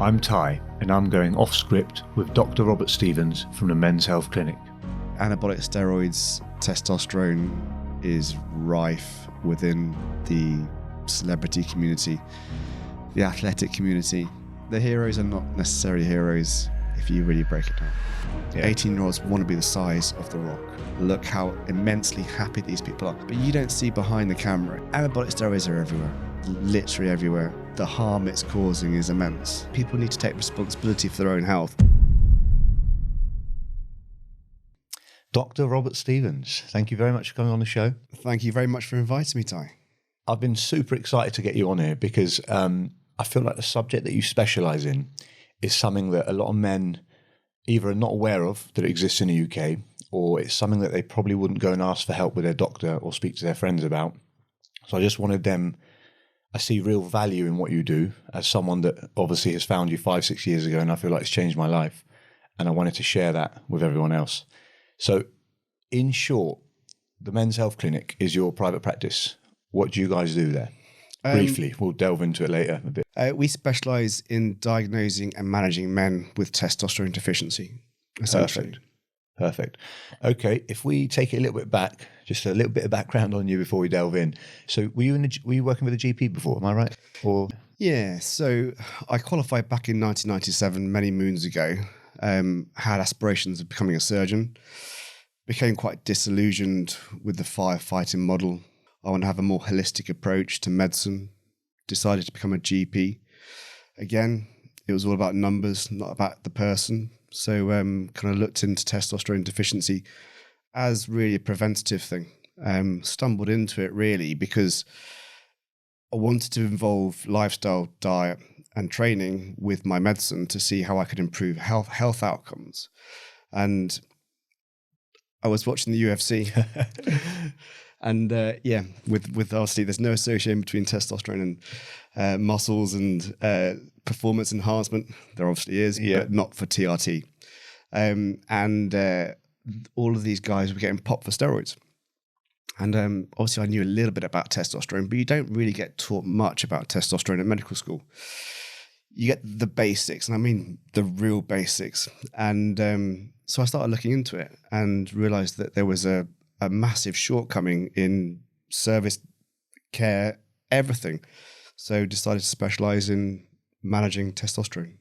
I'm Ty, and I'm going off script with Dr. Robert Stevens from the Men's Health Clinic. Anabolic steroids, testosterone is rife within the celebrity community, the athletic community. The heroes are not necessarily heroes if you really break it down. Yeah. 18-year-olds want to be the size of The Rock. Look how immensely happy these people are. But you don't see behind the camera. Anabolic steroids are everywhere, literally everywhere. The harm it's causing is immense. People need to take responsibility for their own health. Dr. Robert Stevens, thank you very much for coming on the show. Thank you very much for inviting me, Ty. I've been super excited to get you on here because I feel like the subject that you specialise in is something that a lot of men either are not aware of that it exists in the UK, or it's something that they probably wouldn't go and ask for help with their doctor or speak to their friends about. So I just wanted them, I see real value in what you do as someone that obviously has found you 5-6 years ago, and I feel like it's changed my life. And I wanted to share that with everyone else. So in short, the Men's Health Clinic is your private practice. What do you guys do there? Briefly, we'll delve into it later a bit. We specialise in diagnosing and managing men with testosterone deficiency, essentially. Perfect. Okay, if we take it a little bit back, just a little bit of background on you before we delve in. So were you working with a GP before, am I right? Or Yeah, so I qualified back in 1997, many moons ago. Had aspirations of becoming a surgeon. Became quite disillusioned with the firefighting model. I want to have a more holistic approach to medicine. Decided to become a GP. Again, it was all about numbers, not about the person. So kind of looked into testosterone deficiency as really a preventative thing. Stumbled into it really because I wanted to involve lifestyle, diet and training with my medicine to see how I could improve health outcomes. And I was watching the UFC and with obviously there's no association between testosterone and muscles and performance enhancement. There obviously is, but not for TRT. All of these guys were getting popped for steroids. And obviously I knew a little bit about testosterone, but you don't really get taught much about testosterone at medical school. You get the basics, and I mean the real basics. And so I started looking into it and realized that there was a massive shortcoming in service, care, everything. So decided to specialize in managing testosterone.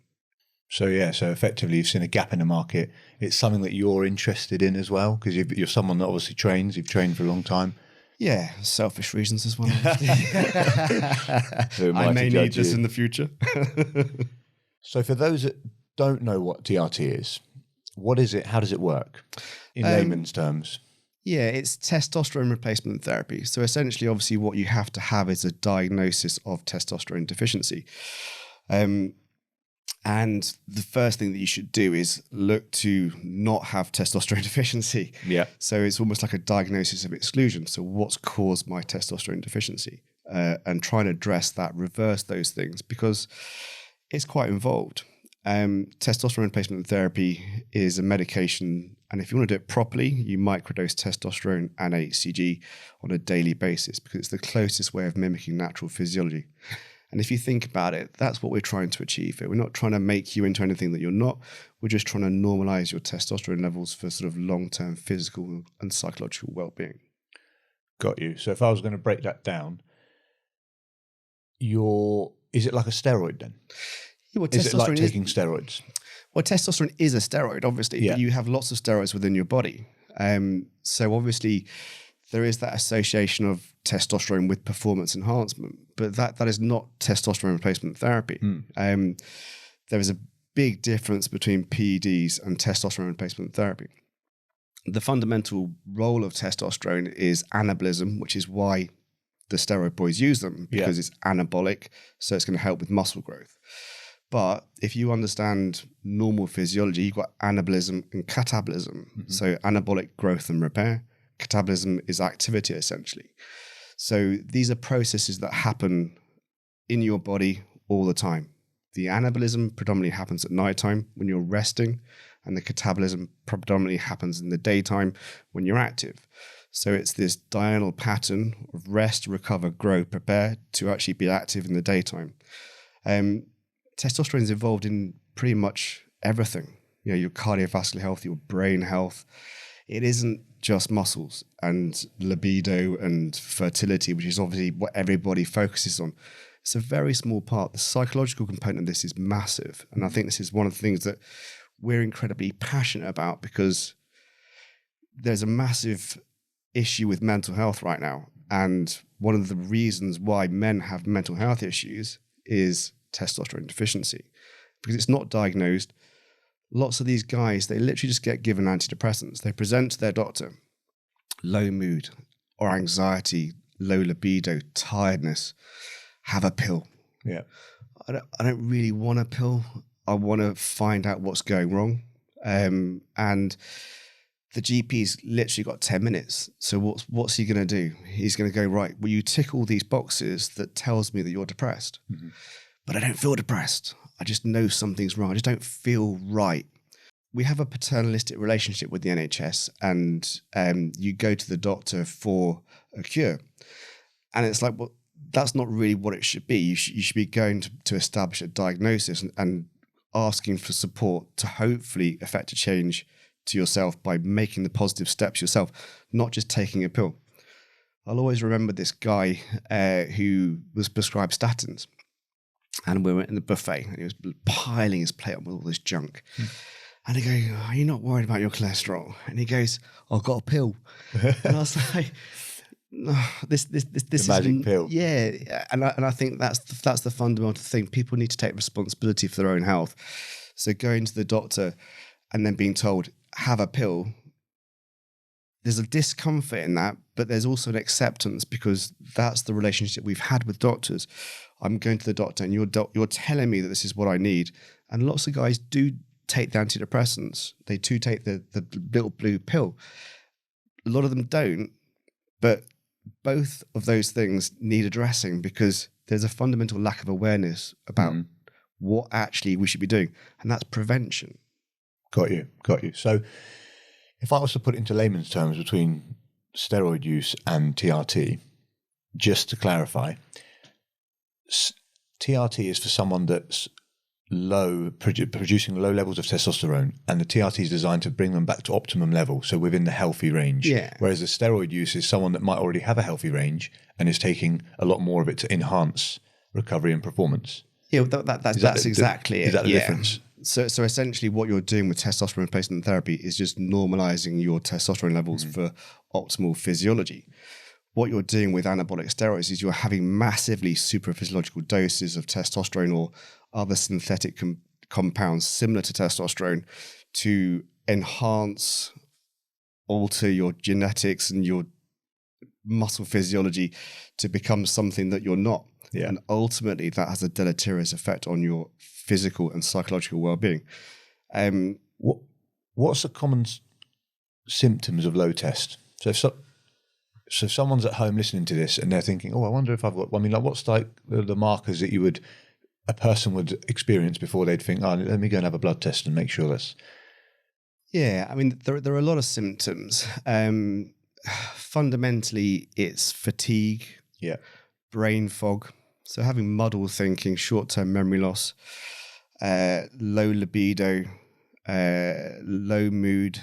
so effectively you've seen a gap in the market. It's something that you're interested in as well, because you're someone that obviously trains, you've trained for a long time. Yeah, selfish reasons as well. I may need this in the future. So for those that don't know what TRT is, what is it? How does it work in layman's terms? Yeah, it's testosterone replacement therapy. So essentially, obviously, what you have to have is a diagnosis of testosterone deficiency. And the first thing that you should do is look to not have testosterone deficiency. Yeah. So it's almost like a diagnosis of exclusion. So what's caused my testosterone deficiency? And try and address that, reverse those things, because it's quite involved. Testosterone replacement therapy is a medication, and if you want to do it properly, you microdose testosterone and HCG on a daily basis because it's the closest way of mimicking natural physiology. And if you think about it, that's what we're trying to achieve here. We're not trying to make you into anything that you're not. We're just trying to normalize your testosterone levels for sort of long-term physical and psychological well-being. Got you. So if I was going to break that down, is it like a steroid then? Yeah, well, is it like taking steroids? Well, testosterone is a steroid, obviously, but you have lots of steroids within your body. So obviously there is that association of testosterone with performance enhancement, but that is not testosterone replacement therapy. There is a big difference between PEDs and testosterone replacement therapy. The fundamental role of testosterone is anabolism, which is why the steroid boys use them, because it's anabolic, so it's going to help with muscle growth. But if you understand normal physiology, you've got anabolism and catabolism. So anabolic growth and repair. Catabolism is activity, essentially. So these are processes that happen in your body all the time. The anabolism predominantly happens at nighttime when you're resting, and the catabolism predominantly happens in the daytime when you're active. So it's this diurnal pattern of rest, recover, grow, prepare to actually be active in the daytime. testosterone is involved in pretty much everything. You know, your cardiovascular health, your brain health. It isn't just muscles and libido and fertility, which is obviously what everybody focuses on. It's a very small part. The psychological component of this is massive. And I think this is one of the things that we're incredibly passionate about, because there's a massive issue with mental health right now. And one of the reasons why men have mental health issues is testosterone deficiency, because it's not diagnosed. Lots of these guys, they literally just get given antidepressants. They present to their doctor, low mood or anxiety, low libido, tiredness, have a pill. Yeah. I don't really want a pill. I want to find out what's going wrong. And the GP's literally got 10 minutes. So what's he going to do? He's going to go, right, well, you tick all these boxes that tells me that you're depressed. Mm-hmm. But I don't feel depressed. I just know something's wrong. I just don't feel right. We have a paternalistic relationship with the NHS, and you go to the doctor for a cure. And it's like, well, that's not really what it should be. You should be going to establish a diagnosis and asking for support to hopefully affect a change to yourself by making the positive steps yourself, not just taking a pill. I'll always remember this guy who was prescribed statins. And we were in the buffet, and he was piling his plate up with all this junk. And I go, are you not worried about your cholesterol? And he goes, I've got a pill. And I was like, no, this the magic pill. Yeah. And I think that's the fundamental thing. People need to take responsibility for their own health. So going to the doctor and then being told, have a pill, there's a discomfort in that, but there's also an acceptance, because that's the relationship we've had with doctors. I'm going to the doctor and you're telling me that this is what I need. And lots of guys do take the antidepressants. They do take the little blue pill. A lot of them don't, but both of those things need addressing, because there's a fundamental lack of awareness about what actually we should be doing. And that's prevention. Got you. So if I was to put it into layman's terms between steroid use and TRT, just to clarify, TRT is for someone that's producing low levels of testosterone, and the TRT is designed to bring them back to optimum level, so within the healthy range. Yeah. Whereas the steroid use is someone that might already have a healthy range and is taking a lot more of it to enhance recovery and performance. Yeah, that's exactly it. Is that the difference? So essentially what you're doing with testosterone replacement therapy is just normalizing your testosterone levels for optimal physiology. What you're doing with anabolic steroids is you're having massively supraphysiological doses of testosterone or other synthetic compounds similar to testosterone to enhance, alter your genetics and your muscle physiology to become something that you're not. Yeah. And ultimately that has a deleterious effect on your physical and psychological well-being. What's the common symptoms of low test? So if someone's at home listening to this and they're thinking, oh, I wonder if I've got, I mean, like, what's like the markers that a person would experience before they'd think, oh, let me go and have a blood test and make sure that's. Yeah, I mean, there are a lot of symptoms. Fundamentally, it's fatigue, brain fog. So having muddled thinking, short-term memory loss, low libido, low mood,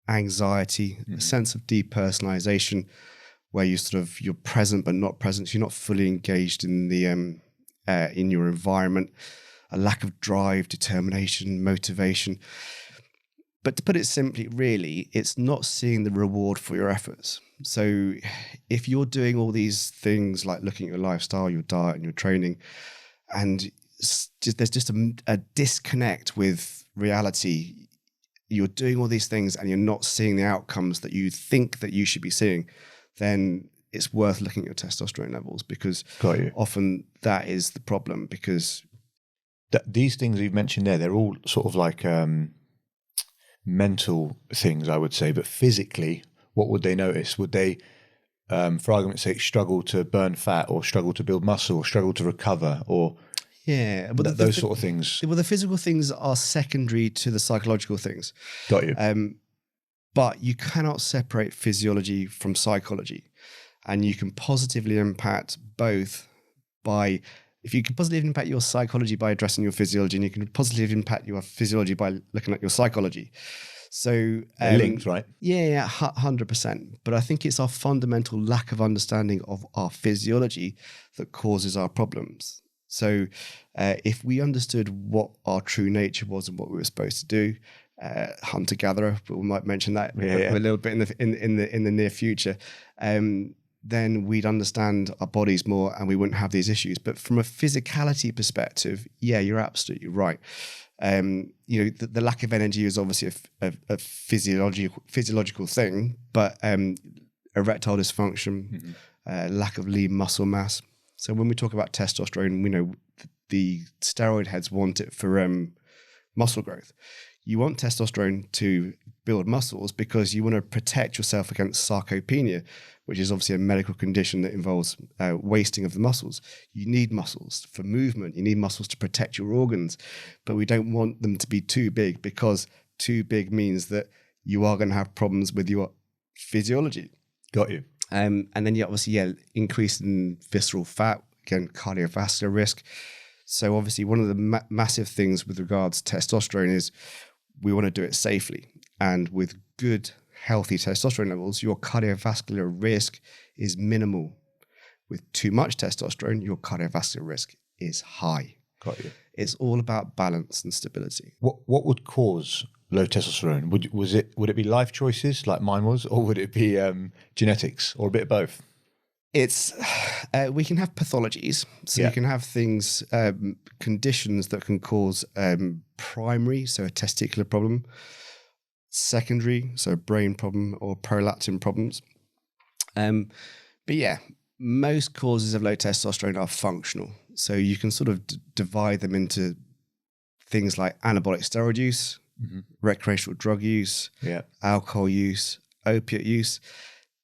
anxiety, a sense of depersonalization, where you're present but not present. So you're not fully engaged in the in your environment. A lack of drive, determination, motivation. But to put it simply, really, it's not seeing the reward for your efforts. So if you're doing all these things like looking at your lifestyle, your diet and your training, and there's just a disconnect with reality, you're doing all these things and you're not seeing the outcomes that you think that you should be seeing, then it's worth looking at your testosterone levels, because often that is the problem. Because these things you've mentioned there, they're all sort of like mental things, I would say, but physically, what would they notice? Would they, for argument's sake, struggle to burn fat, or struggle to build muscle, or struggle to recover, or but those sort of things? Well, the physical things are secondary to the psychological things. Got you. But you cannot separate physiology from psychology, and you can positively impact both by if you can positively impact your psychology by addressing your physiology, and you can positively impact your physiology by looking at your psychology. So they're linked, right? Yeah, 100%. But I think it's our fundamental lack of understanding of our physiology that causes our problems. So if we understood what our true nature was and what we were supposed to do, hunter-gatherer, but we might mention that a little bit in the near future, then we'd understand our bodies more and we wouldn't have these issues. But from a physicality perspective, yeah, you're absolutely right. The lack of energy is obviously a physiological thing, but erectile dysfunction, lack of lean muscle mass. So when we talk about testosterone, we know the steroid heads want it for muscle growth. You want testosterone to build muscles because you want to protect yourself against sarcopenia, which is obviously a medical condition that involves wasting of the muscles. You need muscles for movement. You need muscles to protect your organs, but we don't want them to be too big, because too big means that you are going to have problems with your physiology. Got you. And then you obviously, increase in visceral fat, again, cardiovascular risk. So obviously one of the massive things with regards to testosterone is we want to do it safely. And with good, healthy testosterone levels, your cardiovascular risk is minimal. With too much testosterone, your cardiovascular risk is high. Got you. It's all about balance and stability. What would cause low testosterone? Would it be life choices like mine was, or would it be genetics, or a bit of both? It's we can have pathologies, so you can have things, conditions that can cause primary, so a testicular problem, secondary, so a brain problem or prolactin problems. But yeah, most causes of low testosterone are functional, so you can sort of divide them into things like anabolic steroid use, recreational drug use, alcohol use, opiate use.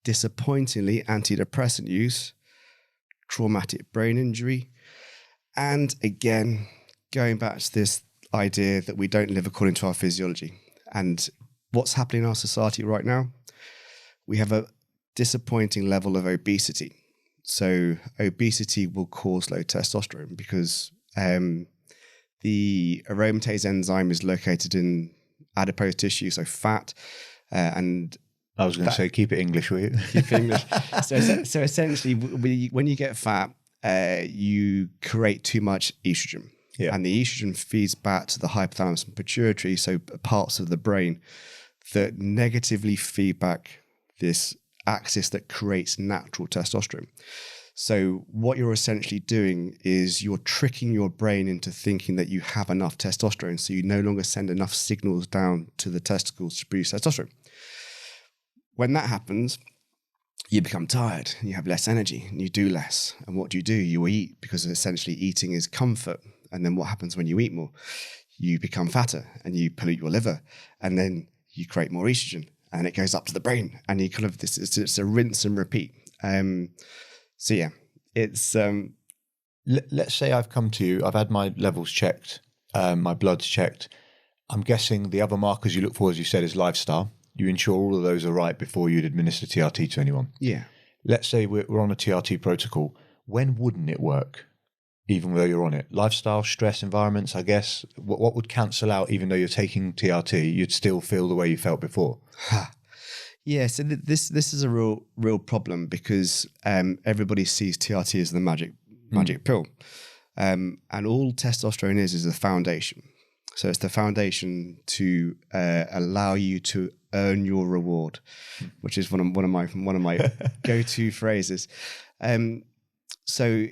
Disappointingly, antidepressant use, traumatic brain injury, and again, going back to this idea that we don't live according to our physiology. And what's happening in our society right now? We have a disappointing level of obesity. So obesity will cause low testosterone because the aromatase enzyme is located in adipose tissue, so fat, and I was going to say, keep it English, will you? Keep it English. So essentially, when you get fat, you create too much estrogen. Yeah. And the estrogen feeds back to the hypothalamus and pituitary, so parts of the brain that negatively feed back this axis that creates natural testosterone. So what you're essentially doing is you're tricking your brain into thinking that you have enough testosterone, so you no longer send enough signals down to the testicles to produce testosterone. When that happens, you become tired, you have less energy, and you do less. And what do? You eat, because essentially eating is comfort. And then what happens when you eat more? You become fatter and you pollute your liver, and then you create more estrogen, and it goes up to the brain, and you kind of it's a rinse and repeat. So yeah, it's let's say I've come to you, I've had my levels checked, my blood's checked. I'm guessing the other markers you look for, as you said, is lifestyle. You ensure all of those are right before you'd administer TRT to anyone. Yeah. Let's say we're on a TRT protocol. When wouldn't it work, even though you're on it? Lifestyle, stress, environments, I guess. What would cancel out, even though you're taking TRT, you'd still feel the way you felt before? Yeah, so this is a real problem, because everybody sees TRT as the magic pill. And all testosterone is the foundation. So it's the foundation to allow you to earn your reward, which is one of my go-to phrases. So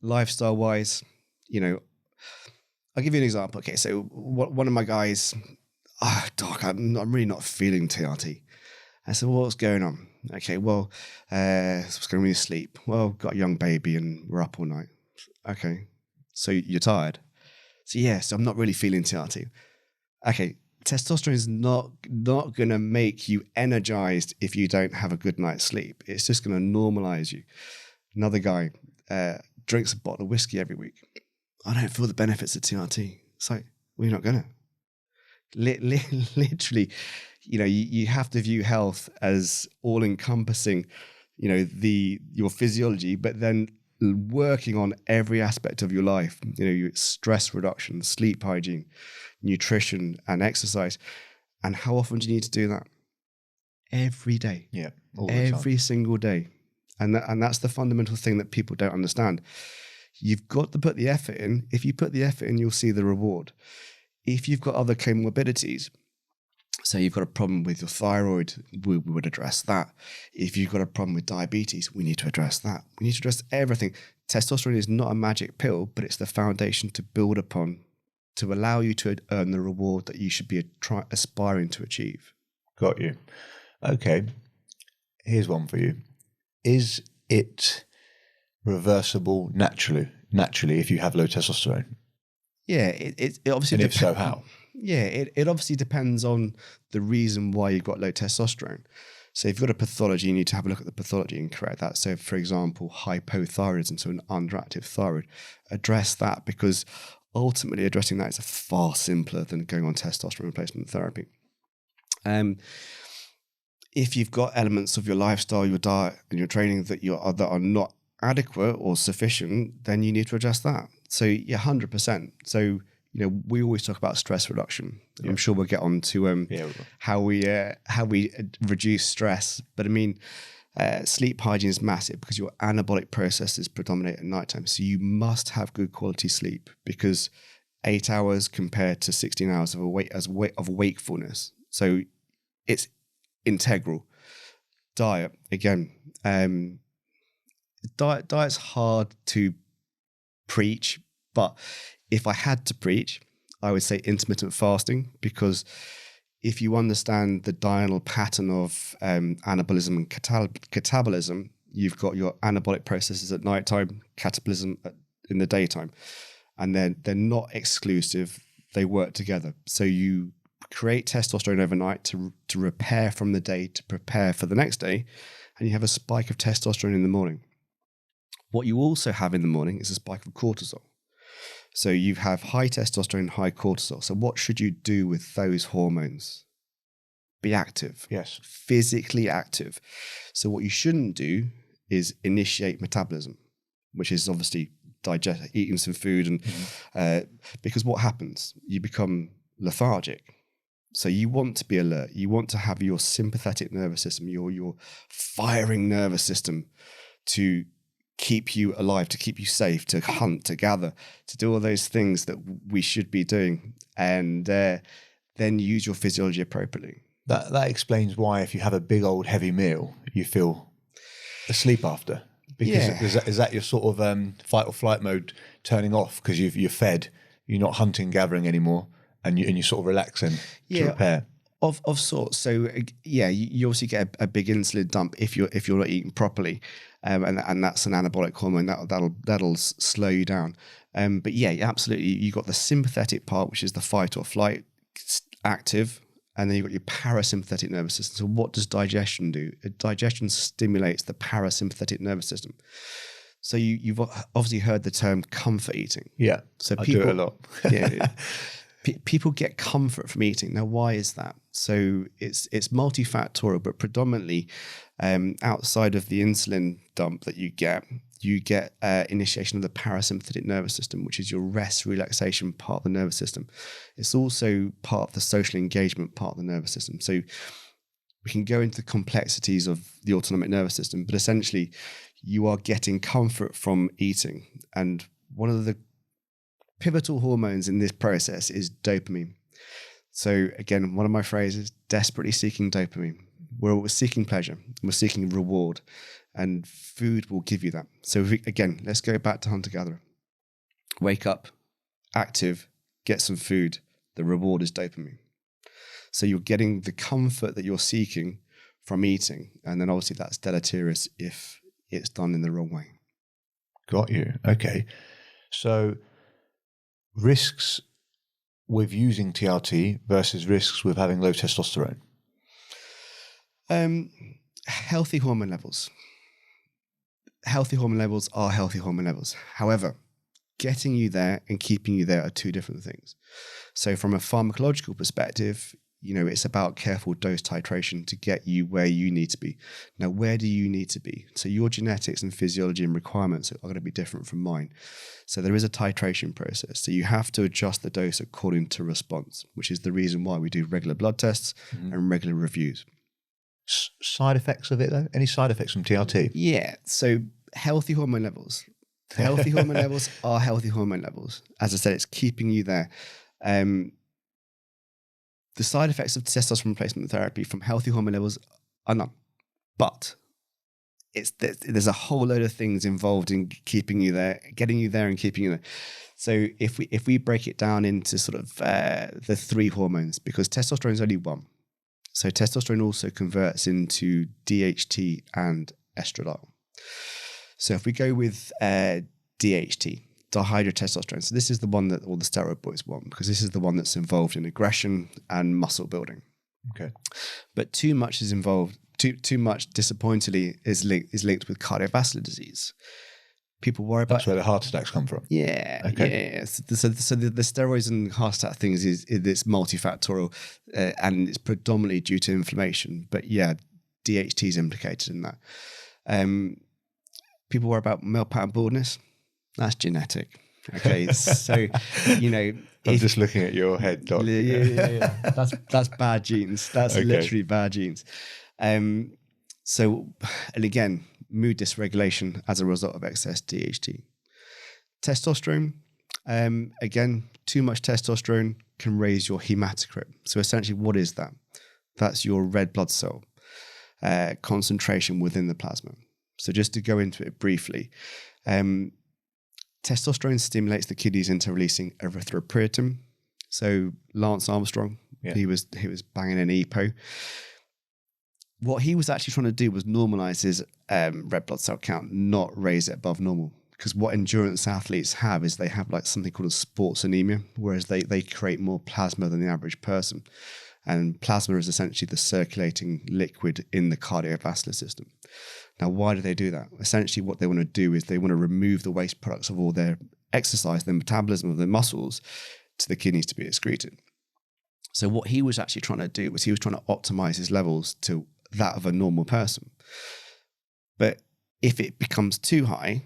lifestyle wise, I'll give you an example. Okay, so one of my guys, Doc, I'm really not feeling TRT. I said, well, what's going on? Okay, well, what's going on with your sleep? Well, got a young baby and we're up all night. Okay, so you're tired. So yeah, so I'm not really feeling TRT. Okay, testosterone is not going to make you energized if you don't have a good night's sleep. It's just going to normalize you. Another guy drinks a bottle of whiskey every week. I don't feel the benefits of TRT. It's like, well, you're not going to. Literally, you have to view health as all-encompassing, your physiology, but then working on every aspect of your life, your stress reduction, sleep hygiene, nutrition, and exercise. And how often do you need to do that? Every day. Yeah. Every single day. And that's the fundamental thing that people don't understand. You've got to put the effort in. If you put the effort in, you'll see the reward. If you've got other comorbidities, so you've got a problem with your thyroid, we would address that. If you've got a problem with diabetes, we need to address that. We need to address everything. Testosterone is not a magic pill, but it's the foundation to build upon to allow you to earn the reward that you should be aspiring to achieve. Got you. Okay. Here's one for you. Is it reversible naturally if you have low testosterone? Yeah, it obviously depends. If so, how? Yeah, it obviously depends on the reason why you've got low testosterone. So if you've got a pathology, you need to have a look at the pathology and correct that. So for example, hypothyroidism, so an underactive thyroid, address that, because ultimately addressing that is far simpler than going on testosterone replacement therapy. If you've got elements of your lifestyle, your diet, and your training that are not adequate or sufficient, then you need to adjust that. So yeah, 100%. So we always talk about stress reduction. Yeah. I'm sure we'll get on to how we reduce stress. But I mean, sleep hygiene is massive because your anabolic processes predominate at nighttime. So you must have good quality sleep, because 8 hours compared to 16 hours of wakefulness. So it's integral. Diet, again, diet's hard to preach, but if I had to preach, I would say intermittent fasting, because if you understand the diurnal pattern of anabolism and catabolism, you've got your anabolic processes at nighttime, catabolism in the daytime, and they're not exclusive, they work together. So you create testosterone overnight to repair from the day, to prepare for the next day, and you have a spike of testosterone in the morning. What you also have in the morning is a spike of cortisol. So you have high testosterone, high cortisol. So what should you do with those hormones? Be active. Yes. Physically active. So what you shouldn't do is initiate metabolism, which is obviously eating some food, and because what happens? You become lethargic. So you want to be alert. You want to have your sympathetic nervous system, your firing nervous system, to keep you alive, to keep you safe, to hunt, to gather, to do all those things that we should be doing, and then use your physiology appropriately. That explains why if you have a big old heavy meal, you feel asleep after. Because is that your sort of fight or flight mode turning off because you're fed, you're not hunting, gathering anymore, and you're sort of relaxing to repair? Of sorts. So you obviously get a big insulin dump if you're not eating properly, and that's an anabolic hormone that'll slow you down. But yeah, absolutely, you got the sympathetic part, which is the fight or flight active, and then you've got your parasympathetic nervous system. So what does digestion do? Digestion stimulates the parasympathetic nervous system. So you've obviously heard the term comfort eating. Yeah, so I do it a lot. People get comfort from eating. Now, why is that? So it's multifactorial, but predominantly outside of the insulin dump that you get initiation of the parasympathetic nervous system, which is your rest relaxation part of the nervous system. It's also part of the social engagement part of the nervous system. So we can go into the complexities of the autonomic nervous system, but essentially you are getting comfort from eating. And one of the pivotal hormones in this process is dopamine. So again, one of my phrases, desperately seeking dopamine. We're seeking pleasure, we're seeking reward, and food will give you that. So again, let's go back to hunter-gatherer. Wake up, active, get some food. The reward is dopamine. So you're getting the comfort that you're seeking from eating, and then obviously that's deleterious if it's done in the wrong way. Got you. Okay. So risks with using TRT versus risks with having low testosterone? Healthy hormone levels. Healthy hormone levels are healthy hormone levels. However, getting you there and keeping you there are two different things. So from a pharmacological perspective, it's about careful dose titration to get you where you need to be. Now, where do you need to be? So your genetics and physiology and requirements are going to be different from mine. So there is a titration process. So you have to adjust the dose according to response, which is the reason why we do regular blood tests and regular reviews. Side effects of it, though? Any side effects from TRT? Yeah. So healthy hormone levels. Healthy hormone levels are healthy hormone levels. As I said, it's keeping you there. The side effects of testosterone replacement therapy from healthy hormone levels are none. But there's a whole load of things involved in keeping you there, getting you there and keeping you there. So if we break it down into sort of the three hormones, because testosterone is only one. So testosterone also converts into DHT and estradiol. So if we go with DHT, dihydrotestosterone. So this is the one that all the steroid boys want, because this is the one that's involved in aggression and muscle building. Okay. But too much is involved. Too much, disappointingly, is linked with cardiovascular disease. People worry about. That's where the heart attacks come from. Yeah. Okay. Yeah. So the steroids and heart attack things is it's multifactorial, and it's predominantly due to inflammation. But yeah, DHT is implicated in that. People worry about male pattern baldness. That's genetic. Okay, so I'm just looking at your head, Doc. Yeah. That's bad genes. That's literally bad genes. So, and again, mood dysregulation as a result of excess DHT. Testosterone, again, too much testosterone can raise your hematocrit. So essentially, what is that? That's your red blood cell concentration within the plasma. So just to go into it briefly, testosterone stimulates the kidneys into releasing erythropoietin. So Lance Armstrong, he was banging an EPO. What he was actually trying to do was normalize his red blood cell count, not raise it above normal. Because what endurance athletes have is they have like something called a sports anemia, whereas they create more plasma than the average person. And plasma is essentially the circulating liquid in the cardiovascular system. Now, why do they do that? Essentially, what they want to do is they want to remove the waste products of all their exercise, their metabolism of their muscles to the kidneys to be excreted. So what he was actually trying to do was he was trying to optimize his levels to that of a normal person. But if it becomes too high,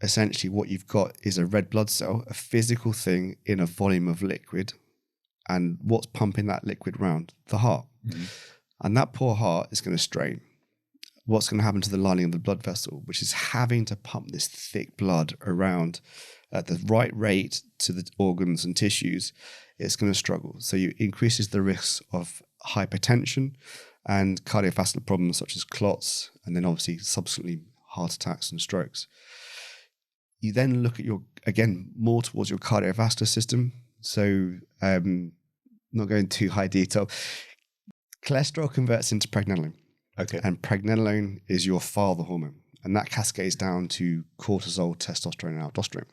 essentially what you've got is a red blood cell, a physical thing in a volume of liquid. And what's pumping that liquid around? The heart. Mm-hmm. And that poor heart is going to strain. What's going to happen to the lining of the blood vessel, which is having to pump this thick blood around at the right rate to the organs and tissues, it's going to struggle. So it increases the risks of hypertension and cardiovascular problems such as clots, and then obviously subsequently heart attacks and strokes. You then look at more towards your cardiovascular system. So not going too high detail, cholesterol converts into pregnenolone. Okay. And pregnenolone is your father hormone, and that cascades down to cortisol, testosterone, and aldosterone.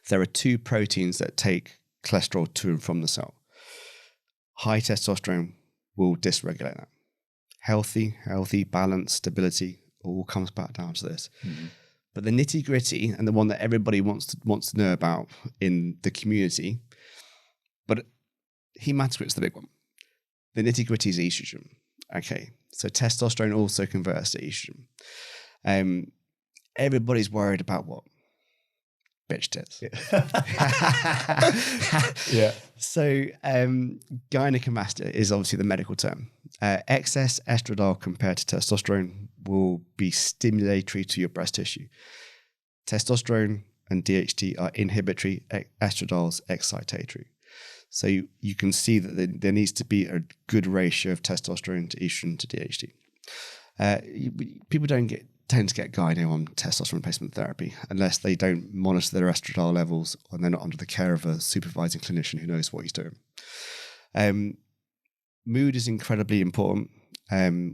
There are two proteins that take cholesterol to and from the cell. High testosterone will dysregulate that. Healthy, balance, stability, all comes back down to this. Mm-hmm. But the nitty gritty, and the one that everybody wants to know about in the community, but hematocrit's the big one. The nitty gritty is estrogen. Okay, so testosterone also converts to estrogen. Everybody's worried about what? Bitch tits. Yeah. So gynecomastia is obviously the medical term. Excess estradiol compared to testosterone will be stimulatory to your breast tissue. Testosterone and DHT are inhibitory, estradiol's excitatory. So you can see that there needs to be a good ratio of testosterone to estrogen to DHT. People tend to get gyno on testosterone replacement therapy unless they don't monitor their estradiol levels and they're not under the care of a supervising clinician who knows what he's doing. Mood is incredibly important,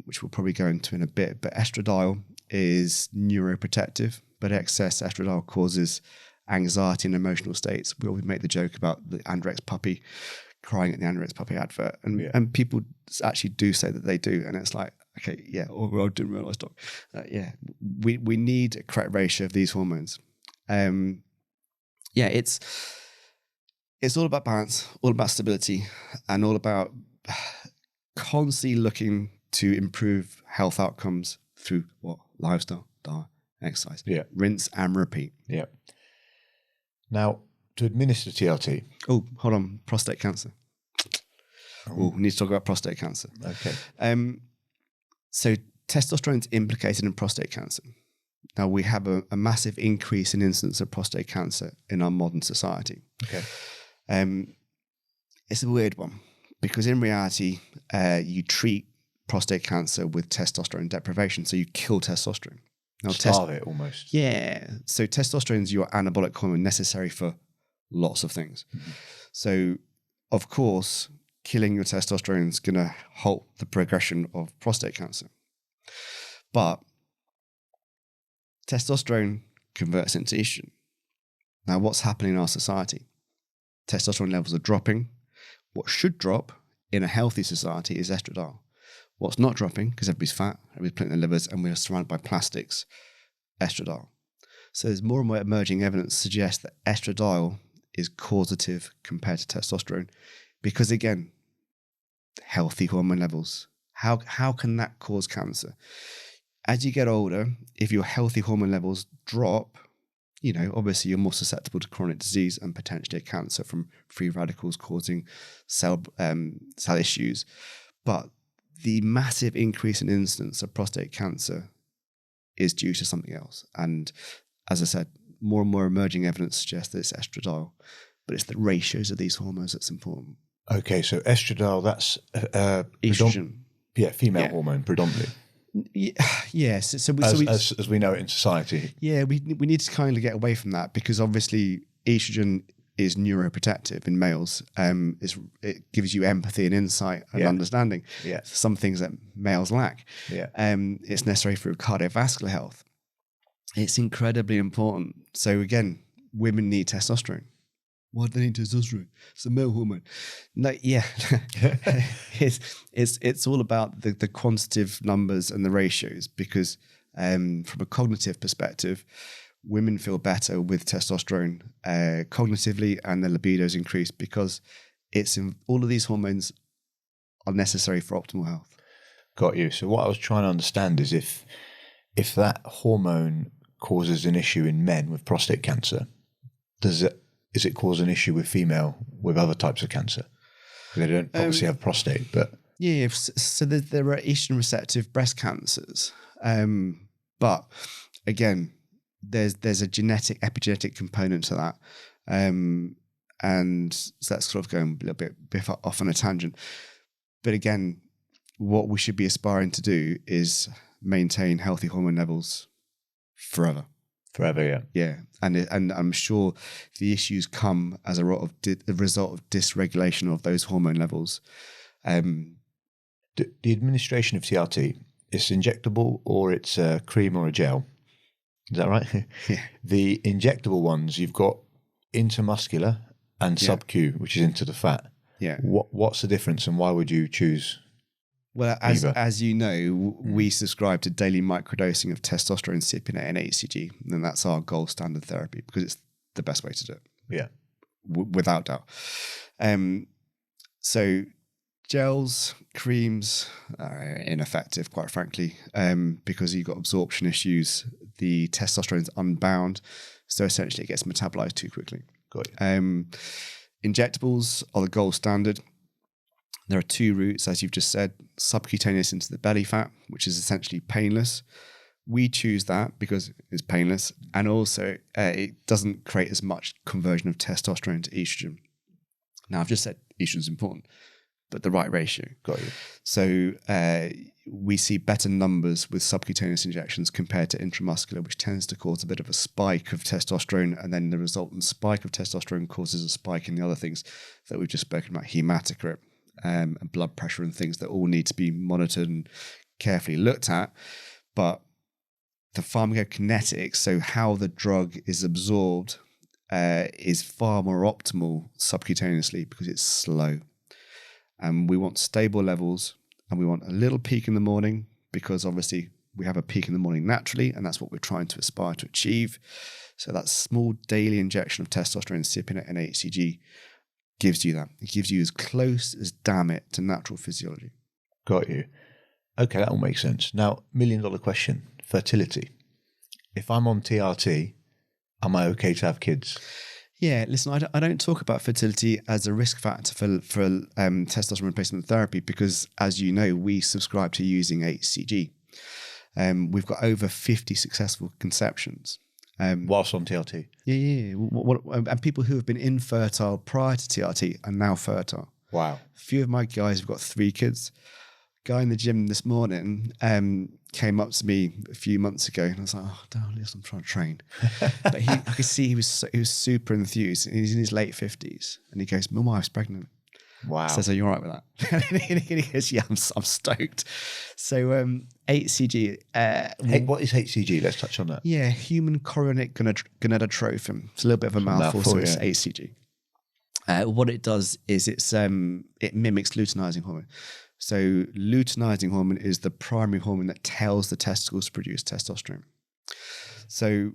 which we'll probably go into in a bit, but estradiol is neuroprotective, but excess estradiol causes anxiety and emotional states. We always make the joke about the Andrex puppy crying at the Andrex puppy advert, and people actually do say that they do, and it's like, okay, yeah, or I didn't realize, doc. We need a correct ratio of these hormones. It's all about balance, all about stability, and all about constantly looking to improve health outcomes through what? Lifestyle, diet, exercise. Yeah. Rinse and repeat. Yeah. Now, to administer TRT. Oh, hold on. Prostate cancer. Oh, we need to talk about prostate cancer. Okay. So testosterone is implicated in prostate cancer. Now, we have a massive increase in incidence of prostate cancer in our modern society. Okay. It's a weird one because in reality, you treat prostate cancer with testosterone deprivation. So you kill testosterone. Now, Starve it almost. Yeah. So testosterone is your anabolic hormone necessary for lots of things. Mm-hmm. So, of course, killing your testosterone is going to halt the progression of prostate cancer. But testosterone converts into estrogen. Now, what's happening in our society? Testosterone levels are dropping. What should drop in a healthy society is estradiol. What's not dropping, because everybody's fat, everybody's putting their livers, and we're surrounded by plastics, estradiol. So there's more and more emerging evidence suggests that estradiol is causative compared to testosterone. Because again, healthy hormone levels. How can that cause cancer? As you get older, if your healthy hormone levels drop, obviously you're more susceptible to chronic disease and potentially cancer from free radicals causing cell issues. But the massive increase in incidence of prostate cancer is due to something else. And as I said, more and more emerging evidence suggests that it's estradiol, but it's the ratios of these hormones that's important. Okay, so estradiol, that's estrogen. Female hormone predominantly. Yes. As we know it in society. Yeah, we need to kind of get away from that because obviously estrogen is neuroprotective in males. It gives you empathy and insight and understanding. Yeah. Some things that males lack. Yeah. It's necessary for cardiovascular health. It's incredibly important. So again, women need testosterone. Why do they need testosterone? It's a male hormone. No, yeah. it's all about the quantitative numbers and the ratios because from a cognitive perspective, women feel better with testosterone cognitively and their libidos increase because all of these hormones are necessary for optimal health. Got you. So what I was trying to understand is if that hormone causes an issue in men with prostate cancer, does it cause an issue with female with other types of cancer? They don't obviously have prostate, but yeah. So there are estrogen receptive breast cancers, but again, there's a epigenetic component to that, and so that's sort of going a little bit off on a tangent. But again, what we should be aspiring to do is maintain healthy hormone levels forever. Forever, yeah. Yeah, and I'm sure the issues come as a result of dysregulation of those hormone levels. The administration of TRT, it's injectable or it's a cream or a gel. Is that right? Yeah. The injectable ones, you've got intramuscular and sub-Q, which is into the fat. Yeah. What's the difference and why would you choose? Well, as you know, we subscribe to daily microdosing of testosterone, cypionate, and HCG, and that's our gold standard therapy because it's the best way to do it. Yeah, without doubt. So gels, creams are ineffective, quite frankly, because you've got absorption issues. The testosterone is unbound, so essentially it gets metabolized too quickly. Got it. Injectables are the gold standard. There are two routes, as you've just said, subcutaneous into the belly fat, which is essentially painless. We choose that because it's painless, and also it doesn't create as much conversion of testosterone to estrogen. Now, I've just said estrogen is important, but the right ratio. Got you. So we see better numbers with subcutaneous injections compared to intramuscular, which tends to cause a bit of a spike of testosterone, and then the resultant spike of testosterone causes a spike in the other things that we've just spoken about, hematocrit, and blood pressure and things that all need to be monitored and carefully looked at. But the pharmacokinetics, so how the drug is absorbed, is far more optimal subcutaneously because it's slow. And we want stable levels, and we want a little peak in the morning because obviously we have a peak in the morning naturally, and that's what we're trying to aspire to achieve. So that small daily injection of testosterone, cypionate, and HCG gives you that. It gives you as close as damn it to natural physiology. Got you. Okay, that all makes sense. Now, $1 million question, fertility. If I'm on TRT, am I okay to have kids? Yeah, listen, I don't talk about fertility as a risk factor for testosterone replacement therapy because, as you know, we subscribe to using HCG. We've got over 50 successful conceptions. Whilst on TRT? Yeah. And people who have been infertile prior to TRT are now fertile. Wow. A few of my guys have got 3 kids. Guy in the gym this morning came up to me a few months ago and I was like, oh, darling, I'm trying to train. But I could see he was super enthused. He's in his late 50s. And he goes, my wife's pregnant. Wow. So you're all right with that? And he goes, yeah, I'm stoked. So HCG. What is HCG? Let's touch on that. Yeah, human chorionic gonadotrophin. It's a little bit of a mouthful, so it's HCG. What it does is it mimics luteinizing hormone. So luteinizing hormone is the primary hormone that tells the testicles to produce testosterone. So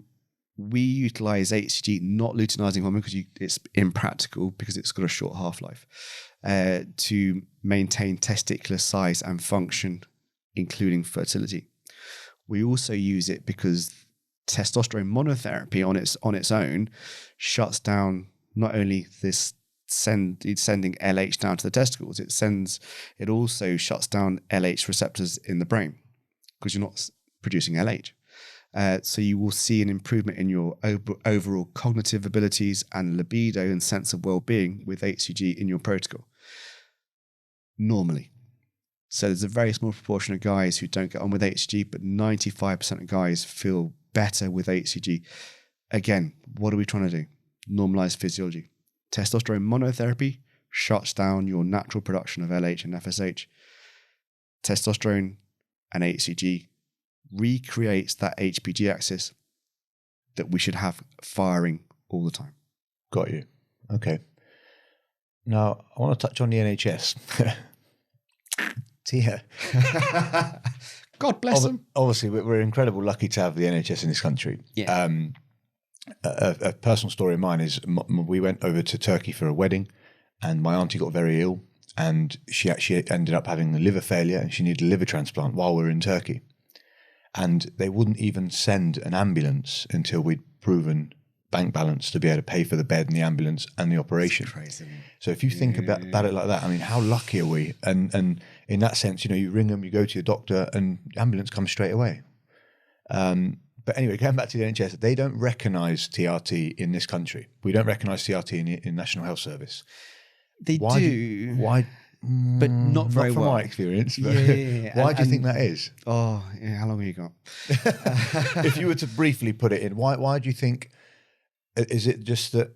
we utilize HCG, not luteinizing hormone, because it's impractical because it's got a short half-life, to maintain testicular size and function, including fertility. We also use it because testosterone monotherapy on its own shuts down not only this sending LH down to the testicles, it also shuts down LH receptors in the brain because you're not producing LH. So you will see an improvement in your overall cognitive abilities and libido and sense of well-being with HCG in your protocol. Normally. So there's a very small proportion of guys who don't get on with HCG, but 95% of guys feel better with HCG. Again, what are we trying to do? Normalize physiology. Testosterone monotherapy shuts down your natural production of LH and FSH. Testosterone and HCG recreates that HPG axis that we should have firing all the time. Got you. Okay. Now, I want to touch on the NHS. Yeah. God bless them. Obviously, we're incredibly lucky to have the NHS in this country. Yeah. A personal story of mine is we went over to Turkey for a wedding and my auntie got very ill and she actually ended up having a liver failure and she needed a liver transplant while we were in Turkey. And they wouldn't even send an ambulance until we'd proven bank balance to be able to pay for the bed and the ambulance and the operation. That's crazy. So if you think about it like that, I mean, how lucky are we? And in that sense, you ring them, you go to your doctor and the ambulance comes straight away. But anyway, going back to the NHS, they don't recognise TRT in this country. We don't recognise TRT in National Health Service. They do. Why? But not very not from well. my experience. But Yeah. Why do you think that is? Oh, yeah. How long have you got? If you were to briefly put it in, why do you think? Is it just that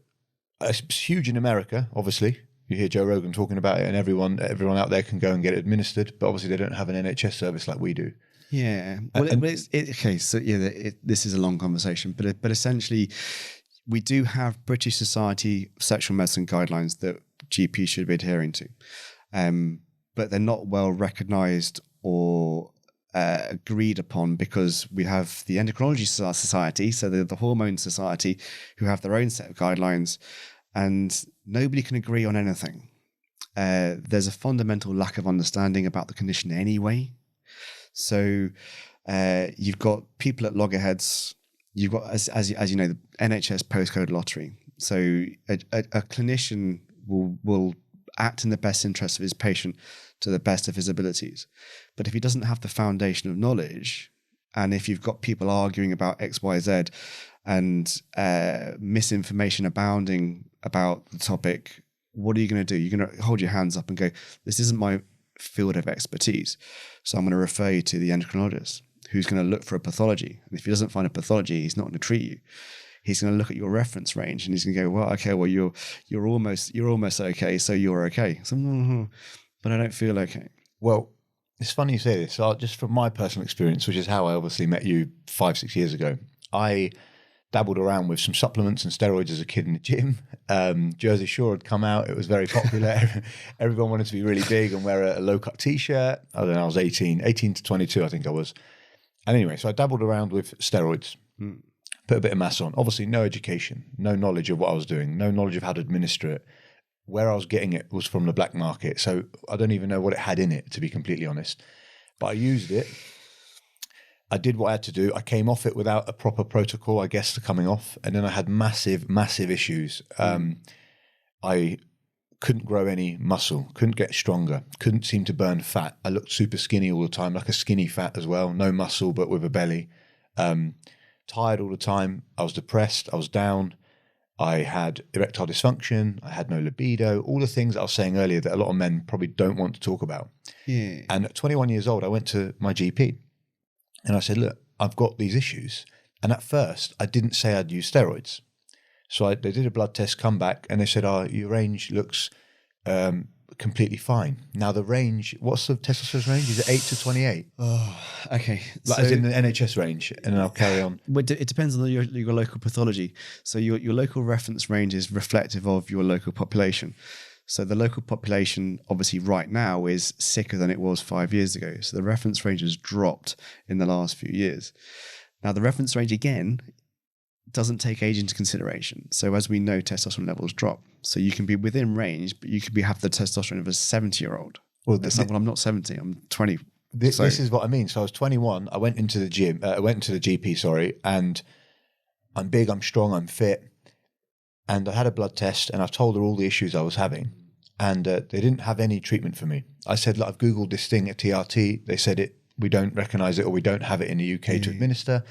it's huge in America? Obviously, you hear Joe Rogan talking about it, and everyone out there can go and get it administered. But obviously, they don't have an NHS service like we do. Yeah. Well, okay. So this is a long conversation, but essentially, we do have British Society Sexual Medicine guidelines that GPs should be adhering to, but they're not well recognised or agreed upon because we have the Endocrinology Society, so the Hormone Society, who have their own set of guidelines, and nobody can agree on anything. There's a fundamental lack of understanding about the condition anyway. So you've got people at loggerheads. You've got, as you know, the NHS postcode lottery. So a clinician will act in the best interest of his patient to the best of his abilities. But if he doesn't have the foundation of knowledge, and if you've got people arguing about X, Y, Z, and misinformation abounding about the topic, what are you going to do? You're going to hold your hands up and go, this isn't my field of expertise. So I'm going to refer you to the endocrinologist who's going to look for a pathology. And if he doesn't find a pathology, he's not going to treat you. He's going to look at your reference range and he's going to go, well, okay, well, you're almost okay, so you're okay. So, but I don't feel okay. Well, it's funny you say this. So just from my personal experience, which is how I obviously met you 5-6 years ago, I dabbled around with some supplements and steroids as a kid in the gym. Jersey Shore had come out. It was very popular. Everyone wanted to be really big and wear a low-cut T-shirt. I don't know, I was 18 to 22, I think I was. And anyway, so I dabbled around with steroids, put a bit of mass on. Obviously, no education, no knowledge of what I was doing, no knowledge of how to administer it. where I was getting it was from the black market. So I don't even know what it had in it, to be completely honest. But I used it. I did what I had to do. I came off it without a proper protocol, I guess, to coming off. And then I had massive, massive issues. I couldn't grow any muscle, couldn't get stronger, couldn't seem to burn fat. I looked super skinny all the time, like a skinny fat as well. No muscle, but with a belly. Tired all the time. I was depressed. I was down. I had erectile dysfunction. I had no libido. All the things that I was saying earlier that a lot of men probably don't want to talk about. Yeah. And at 21 years old, I went to my GP and I said, look, I've got these issues. And at first, I didn't say I'd use steroids. So they did a blood test, come back, and they said, your range looks completely fine. Now the range, what's the testosterone range? Is it 8 to 28? Oh, okay. Like as in the NHS range, and then I'll carry on. It depends on your local pathology. So your local reference range is reflective of your local population. So the local population, obviously right now, is sicker than it was 5 years ago. So the reference range has dropped in the last few years. Now the reference range, again, doesn't take age into consideration. So as we know, testosterone levels drop. So you can be within range, but you could have the testosterone of a 70-year-old. Well, I'm not 70, I'm 20. This is what I mean. So I was 21. I went into the gym. I went into the GP, sorry, and I'm big, I'm strong, I'm fit. And I had a blood test, and I've told her all the issues I was having. And they didn't have any treatment for me. I said, look, I've Googled this thing at TRT. They said we don't recognize it, or we don't have it in the UK to administer.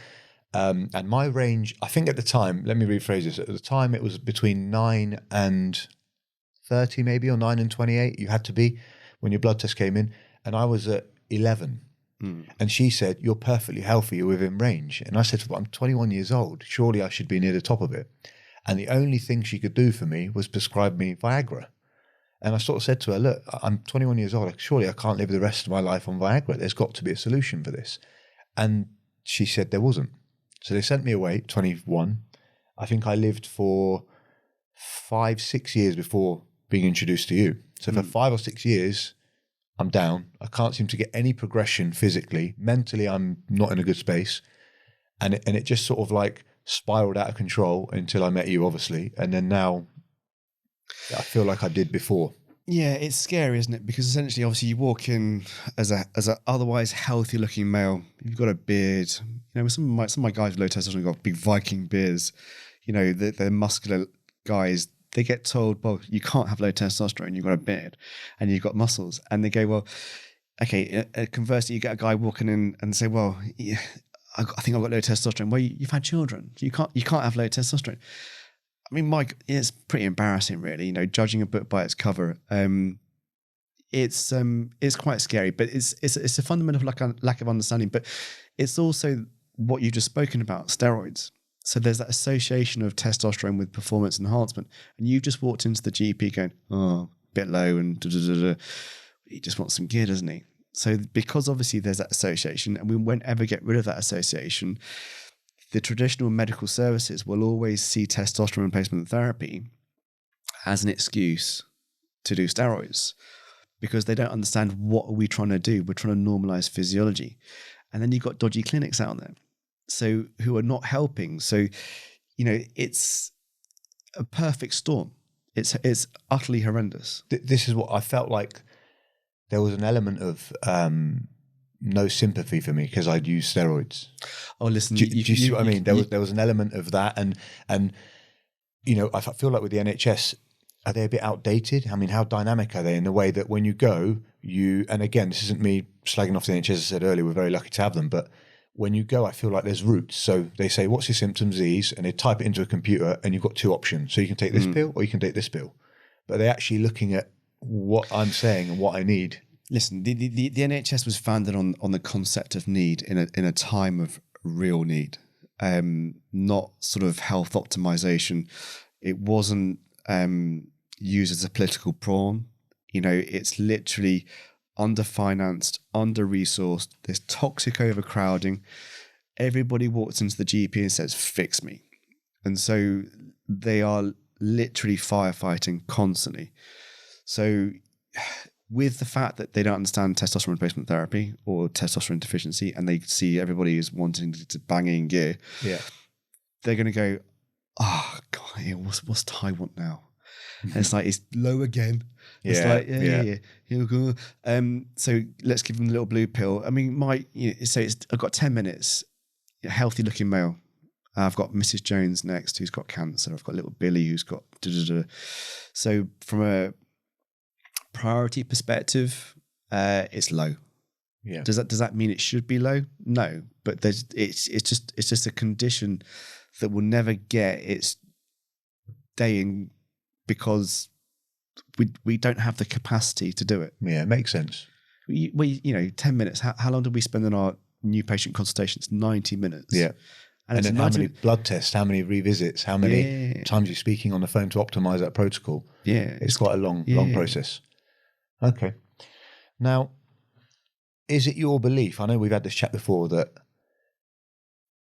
And my range, I think at the time, let me rephrase this. At the time, it was between 9 and 30 maybe, or 9 and 28. You had to be when your blood test came in. And I was at 11. And she said, you're perfectly healthy, you're within range. And I said, well, I'm 21 years old. Surely I should be near the top of it. And the only thing she could do for me was prescribe me Viagra. And I sort of said to her, look, I'm 21 years old. Surely I can't live the rest of my life on Viagra. There's got to be a solution for this. And she said there wasn't. So they sent me away, 21. I think I lived for 5-6 years before being introduced to you. So for 5 or 6 years, I'm down. I can't seem to get any progression physically. Mentally, I'm not in a good space. And it just sort of like spiraled out of control until I met you, obviously. And then now I feel like I did before. Yeah, it's scary, isn't it? Because essentially, obviously, you walk in as a otherwise healthy looking male. You've got a beard. You know, some of my guys with low testosterone got big Viking beards. You know, they're muscular guys. They get told, well, you can't have low testosterone. You've got a beard and you've got muscles. And they go, well, okay. Conversely, you get a guy walking in and say, well, yeah, I think I've got low testosterone. Well, you've had children. You can't have low testosterone. I mean, Mike, it's pretty embarrassing, really. You know, judging a book by its cover, it's quite scary. But it's a fundamental lack of understanding. But it's also what you've just spoken about, steroids. So there's that association of testosterone with performance enhancement, and you've just walked into the GP going, "Oh, a bit low," and da-da-da-da. He just wants some gear, doesn't he? So because obviously there's that association, and we won't ever get rid of that association. The traditional medical services will always see testosterone replacement therapy as an excuse to do steroids because they don't understand what are we trying to do. We're trying to normalize physiology. And then you've got dodgy clinics out there so who are not helping. So, you know, it's a perfect storm. It's utterly horrendous. This is what I felt like. There was an element of no sympathy for me because I'd used steroids. Oh, listen, do you see what I mean? There was an element of that, and you know, I feel like with the NHS, are they a bit outdated? I mean, how dynamic are they in the way that when you go, and again, this isn't me slagging off the NHS. As I said earlier, we're very lucky to have them, but when you go, I feel like there's routes. So they say, "What's your symptoms?" These, and they type it into a computer, and you've got 2 options. So you can take this pill, or you can take this pill. But they're actually looking at what I'm saying and what I need. Listen, the NHS was founded on the concept of need in a time of real need, not sort of health optimization. It wasn't used as a political pawn. You know, it's literally underfinanced, under-resourced. There's toxic overcrowding. Everybody walks into the GP and says, "Fix me," and so they are literally firefighting constantly. So with the fact that they don't understand testosterone replacement therapy or testosterone deficiency, and they see everybody is wanting to bang in gear, yeah, they're going to go, "Oh God, what's Ty want now?" And it's like, it's low again. It's like, yeah. He'll go. So let's give him the little blue pill. I mean, I've got 10 minutes, healthy looking male. I've got Mrs. Jones next, who's got cancer. I've got little Billy, who's got da-da-da. So from a priority perspective, it's low. Yeah. Does that mean it should be low? No, but it's just a condition that will never get its day in because we don't have the capacity to do it. Yeah, it makes sense. We 10 minutes. How long did we spend on our new patient consultations? 90 minutes. Yeah. And then how many blood tests, how many revisits, how many times you're speaking on the phone to optimize that protocol. Yeah. It's quite a long process. Okay. Now, is it your belief, I know we've had this chat before, that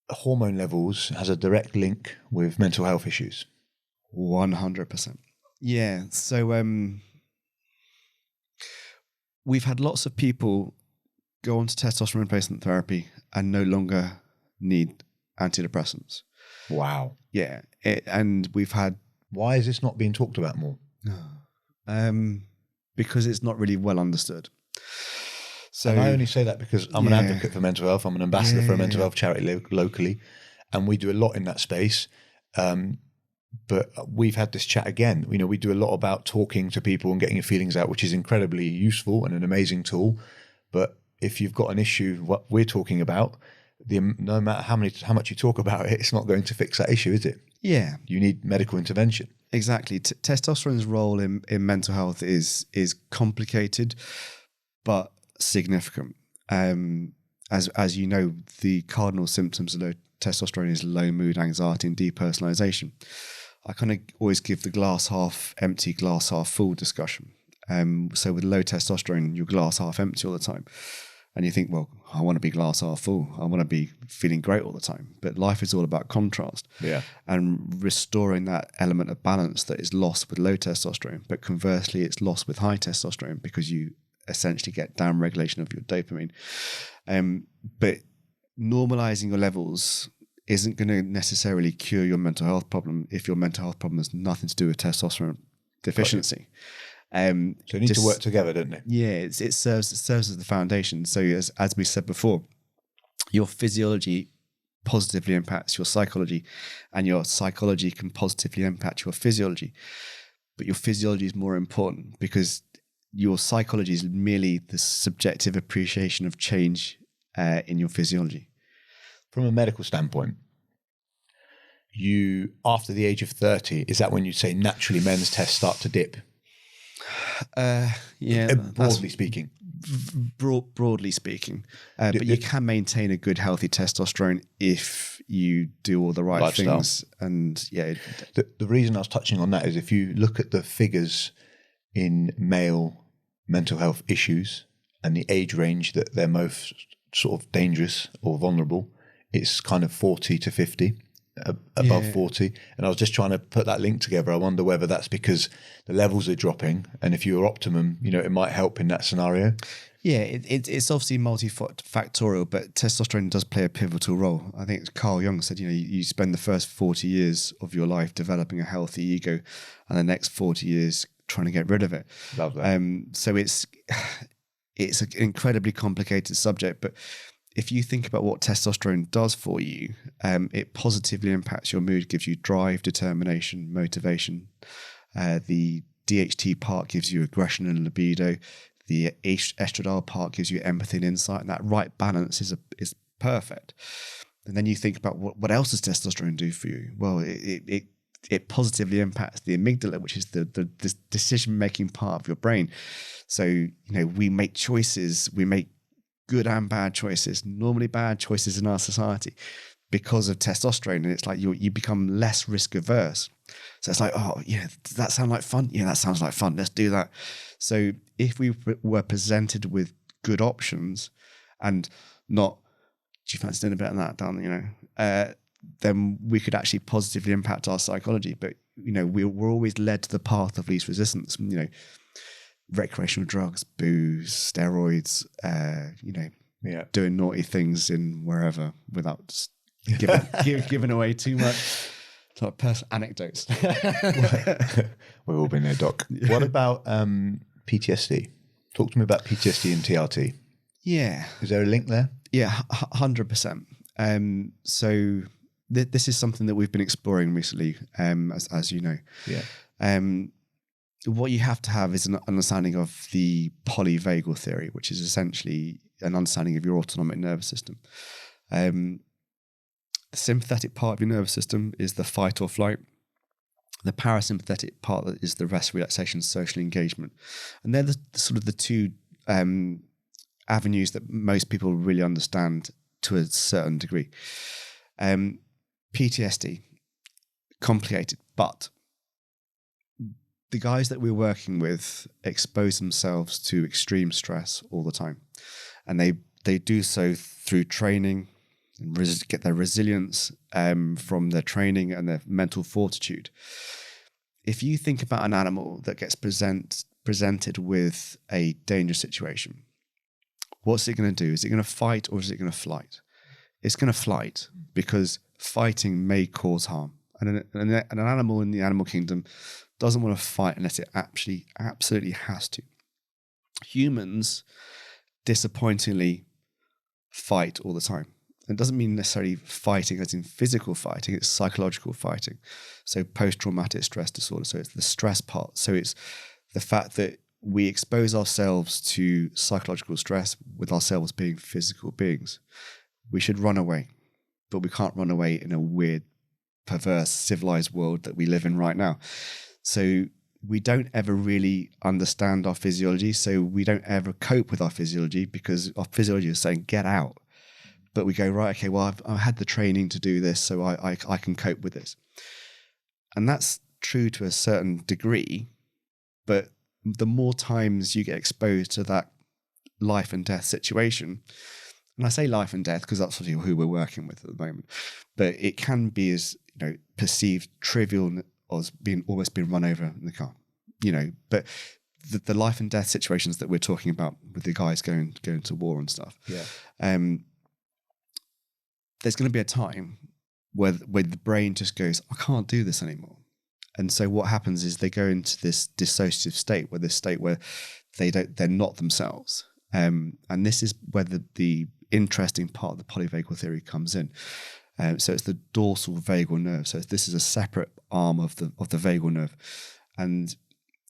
hormone levels has a direct link with mental health issues? 100%. Yeah. So we've had lots of people go on to testosterone replacement therapy and no longer need antidepressants. Wow. Yeah. And we've had... Why is this not being talked about more? Because it's not really well understood. So and I only say that because I'm an advocate for mental health. I'm an ambassador for a mental health charity locally, and we do a lot in that space. But we've had this chat again. We do a lot about talking to people and getting your feelings out, which is incredibly useful and an amazing tool. But if you've got an issue, what we're talking about, no matter how much you talk about it, it's not going to fix that issue, is it? Yeah. You need medical intervention. Exactly. Testosterone's role in mental health is complicated, but significant. As you know, the cardinal symptoms of low testosterone is low mood, anxiety, and depersonalization. I kind of always give the glass half empty, glass half full discussion. So with low testosterone, you're glass half empty all the time. And you think, well, I want to be glass half full. I want to be feeling great all the time. But life is all about contrast. Yeah. And restoring that element of balance that is lost with low testosterone. But conversely, it's lost with high testosterone because you essentially get down regulation of your dopamine. But normalizing your levels isn't going to necessarily cure your mental health problem if your mental health problem has nothing to do with testosterone deficiency. So they need to work together, don't they? Yeah, it serves as the foundation. So as we said before, your physiology positively impacts your psychology, and your psychology can positively impact your physiology. But your physiology is more important because your psychology is merely the subjective appreciation of change in your physiology. From a medical standpoint, after the age of 30, is that when you say naturally men's tests start to dip? Yeah, broadly speaking. Broadly speaking, but you can maintain a good, healthy testosterone if you do all the right lifestyle things. And yeah, the reason I was touching on that is if you look at the figures in male mental health issues and the age range that they're most sort of dangerous or vulnerable, it's kind of 40 to 50. Above 40, and I was just trying to put that link together. I wonder whether that's because the levels are dropping, and if you're optimum, it might help in that scenario. Yeah, it's obviously multifactorial, but testosterone does play a pivotal role. I think Carl Jung said, you spend the first 40 years of your life developing a healthy ego, and the next 40 years trying to get rid of it. Love that. So it's an incredibly complicated subject, but if you think about what testosterone does for you, it positively impacts your mood, gives you drive, determination, motivation. The DHT part gives you aggression and libido. The estradiol part gives you empathy and insight, and that right balance is perfect. And then you think about what else does testosterone do for you? Well, it positively impacts the amygdala, which is the decision-making part of your brain. So, we make choices, we make good and bad choices, normally bad choices in our society because of testosterone. And it's like you become less risk averse. So it's like, oh yeah, does that sound like fun? Yeah, that sounds like fun. Let's do that. So if we were presented with good options and not, do you fancy doing a bit of that, Dan? Then we could actually positively impact our psychology. But, we're always led to the path of least resistance, recreational drugs, booze, steroids, doing naughty things in wherever without giving away too much. Like personal anecdotes. We've all been there, Doc. What about PTSD? Talk to me about PTSD and TRT. Yeah. Is there a link there? Yeah, 100%. So this is something that we've been exploring recently, as you know. Yeah. What you have to have is an understanding of the polyvagal theory, which is essentially an understanding of your autonomic nervous system. The sympathetic part of your nervous system is the fight or flight. The parasympathetic part is the rest, relaxation, social engagement. And they're the sort of the two avenues that most people really understand to a certain degree. PTSD, complicated, but the guys that we're working with expose themselves to extreme stress all the time. And they do so through training, get their resilience from their training and their mental fortitude. If you think about an animal that gets presented with a dangerous situation, what's it going to do? Is it going to fight or is it going to flight? It's going to flight because fighting may cause harm. And an animal in the animal kingdom doesn't want to fight unless it absolutely has to. Humans, disappointingly, fight all the time. It doesn't mean necessarily fighting as in physical fighting, it's psychological fighting. So post-traumatic stress disorder. So it's the stress part. So it's the fact that we expose ourselves to psychological stress with ourselves being physical beings. We should run away, but we can't run away in a weird, perverse, civilized world that we live in right now. So we don't ever really understand our physiology. So we don't ever cope with our physiology because our physiology is saying, get out. But we go, right, okay, well, I've had the training to do this, so I can cope with this. And that's true to a certain degree, but the more times you get exposed to that life and death situation, and I say life and death because that's sort of who we're working with at the moment, but it can be as perceived trivial as almost being run over in the car, but the life and death situations that we're talking about with the guys going to war and stuff. Yeah. There's going to be a time where the brain just goes, I can't do this anymore. And so what happens is they go into this dissociative state, where they're not themselves. And this is where the interesting part of the polyvagal theory comes in. So it's the dorsal vagal nerve. So this is a separate arm of the vagal nerve. And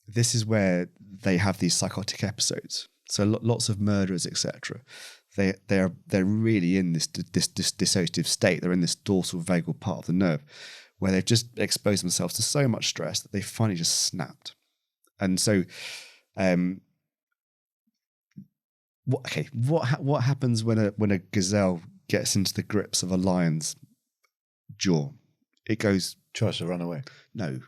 this is where they have these psychotic episodes. So lots of murderers, etc. They're really in this dissociative state. They're in this dorsal vagal part of the nerve where they've just exposed themselves to so much stress that they finally just snapped. And so, what happens when a gazelle gets into the grips of a lion's jaw? It tries to run away. No,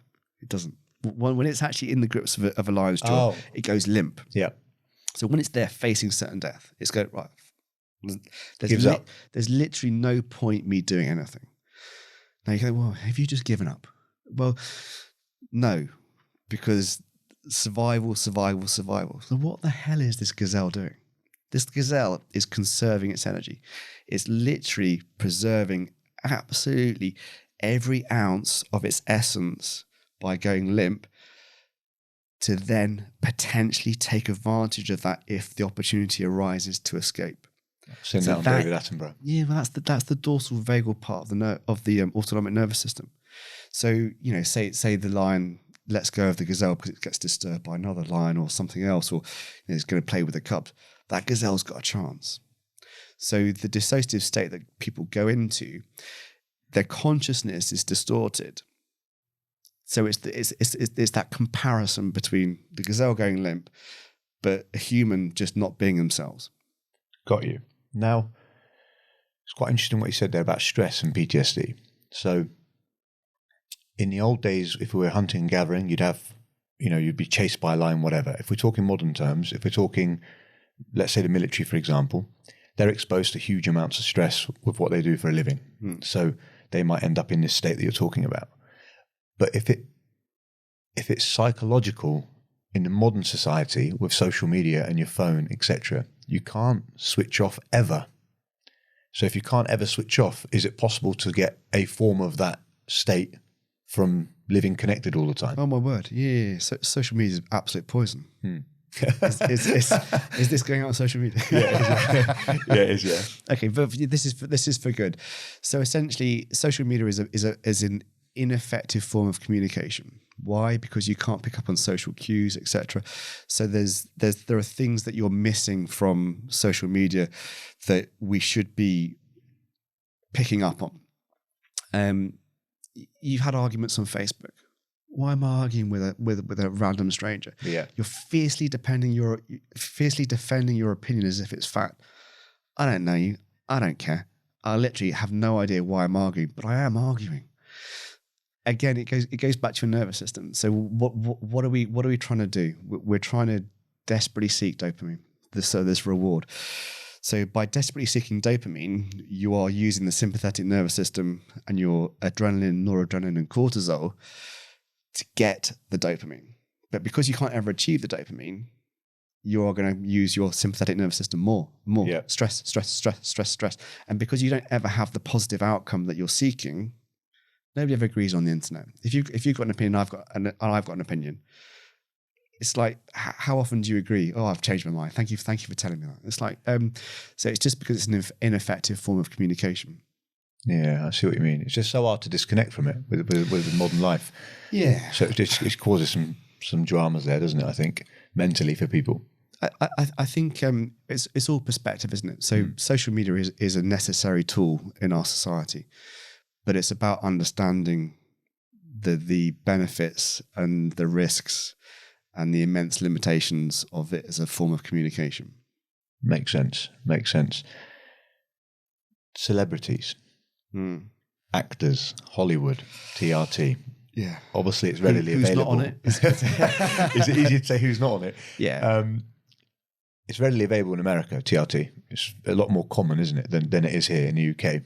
it doesn't. When it's actually in the grips of a lion's jaw, it goes limp. Yeah. So when it's there facing certain death, it's going, right, Gives up. There's literally no point me doing anything. Now you go, well, have you just given up? Well, no, because survival. So what the hell is this gazelle doing? This gazelle is conserving its energy. It's literally preserving absolutely every ounce of its essence by going limp to then potentially take advantage of that if the opportunity arises to escape. Seen that on David Attenborough. Yeah, well, that's the dorsal vagal part of the autonomic nervous system. So, say the lion lets go of the gazelle because it gets disturbed by another lion or something else, or is going to play with the cubs. That gazelle's got a chance. So the dissociative state that people go into, their consciousness is distorted. So it's that comparison between the gazelle going limp, but a human just not being themselves. Got you. Now, it's quite interesting what you said there about stress and PTSD. So in the old days, if we were hunting and gathering, you'd be chased by a lion, whatever. If we're talking modern terms, if we're talking, let's say the military, for example, they're exposed to huge amounts of stress with what they do for a living. So they might end up in this state that you're talking about. But if it's psychological in the modern society with social media and your phone, etc., you can't switch off ever. So if you can't ever switch off, is it possible to get a form of that state from living connected all the time. Oh my word! Yeah. So, social media is absolute poison. Is this going out on social media? Yeah, it is. Yeah. Okay, but this is for good. So essentially, social media is an ineffective form of communication. Why? Because you can't pick up on social cues, etc. So there are things that you're missing from social media that we should be picking up on. You've had arguments on Facebook. Why am I arguing with a random stranger? Yeah, you're fiercely defending your opinion as if it's fact. I don't know you. I don't care. I literally have no idea why I'm arguing, but I am arguing. Again, it goes back to your nervous system. So what are we trying to do? We're trying to desperately seek dopamine. This reward. So by desperately seeking dopamine, you are using the sympathetic nervous system and your adrenaline, noradrenaline, and cortisol to get the dopamine. But because you can't ever achieve the dopamine, you are going to use your sympathetic nervous system more. Yeah. Stress. And because you don't ever have the positive outcome that you're seeking, nobody ever agrees on the internet. If you've got an opinion, I've got an opinion. It's like, how often do you agree? Oh, I've changed my mind. Thank you for telling me that. It's like, so it's just because it's an ineffective form of communication. Yeah, I see what you mean. It's just so hard to disconnect from it with modern life. Yeah. So it causes some dramas there, doesn't it? I think mentally for people. I think it's all perspective, isn't it? So social media is a necessary tool in our society, but it's about understanding the benefits and the risks and the immense limitations of it as a form of communication. Makes sense. Celebrities, actors, Hollywood, TRT. Yeah. Obviously, it's readily available. Who's not on it? Is it easy to say who's not on it? Yeah. It's readily available in America, TRT. It's a lot more common, isn't it, than it is here in the UK.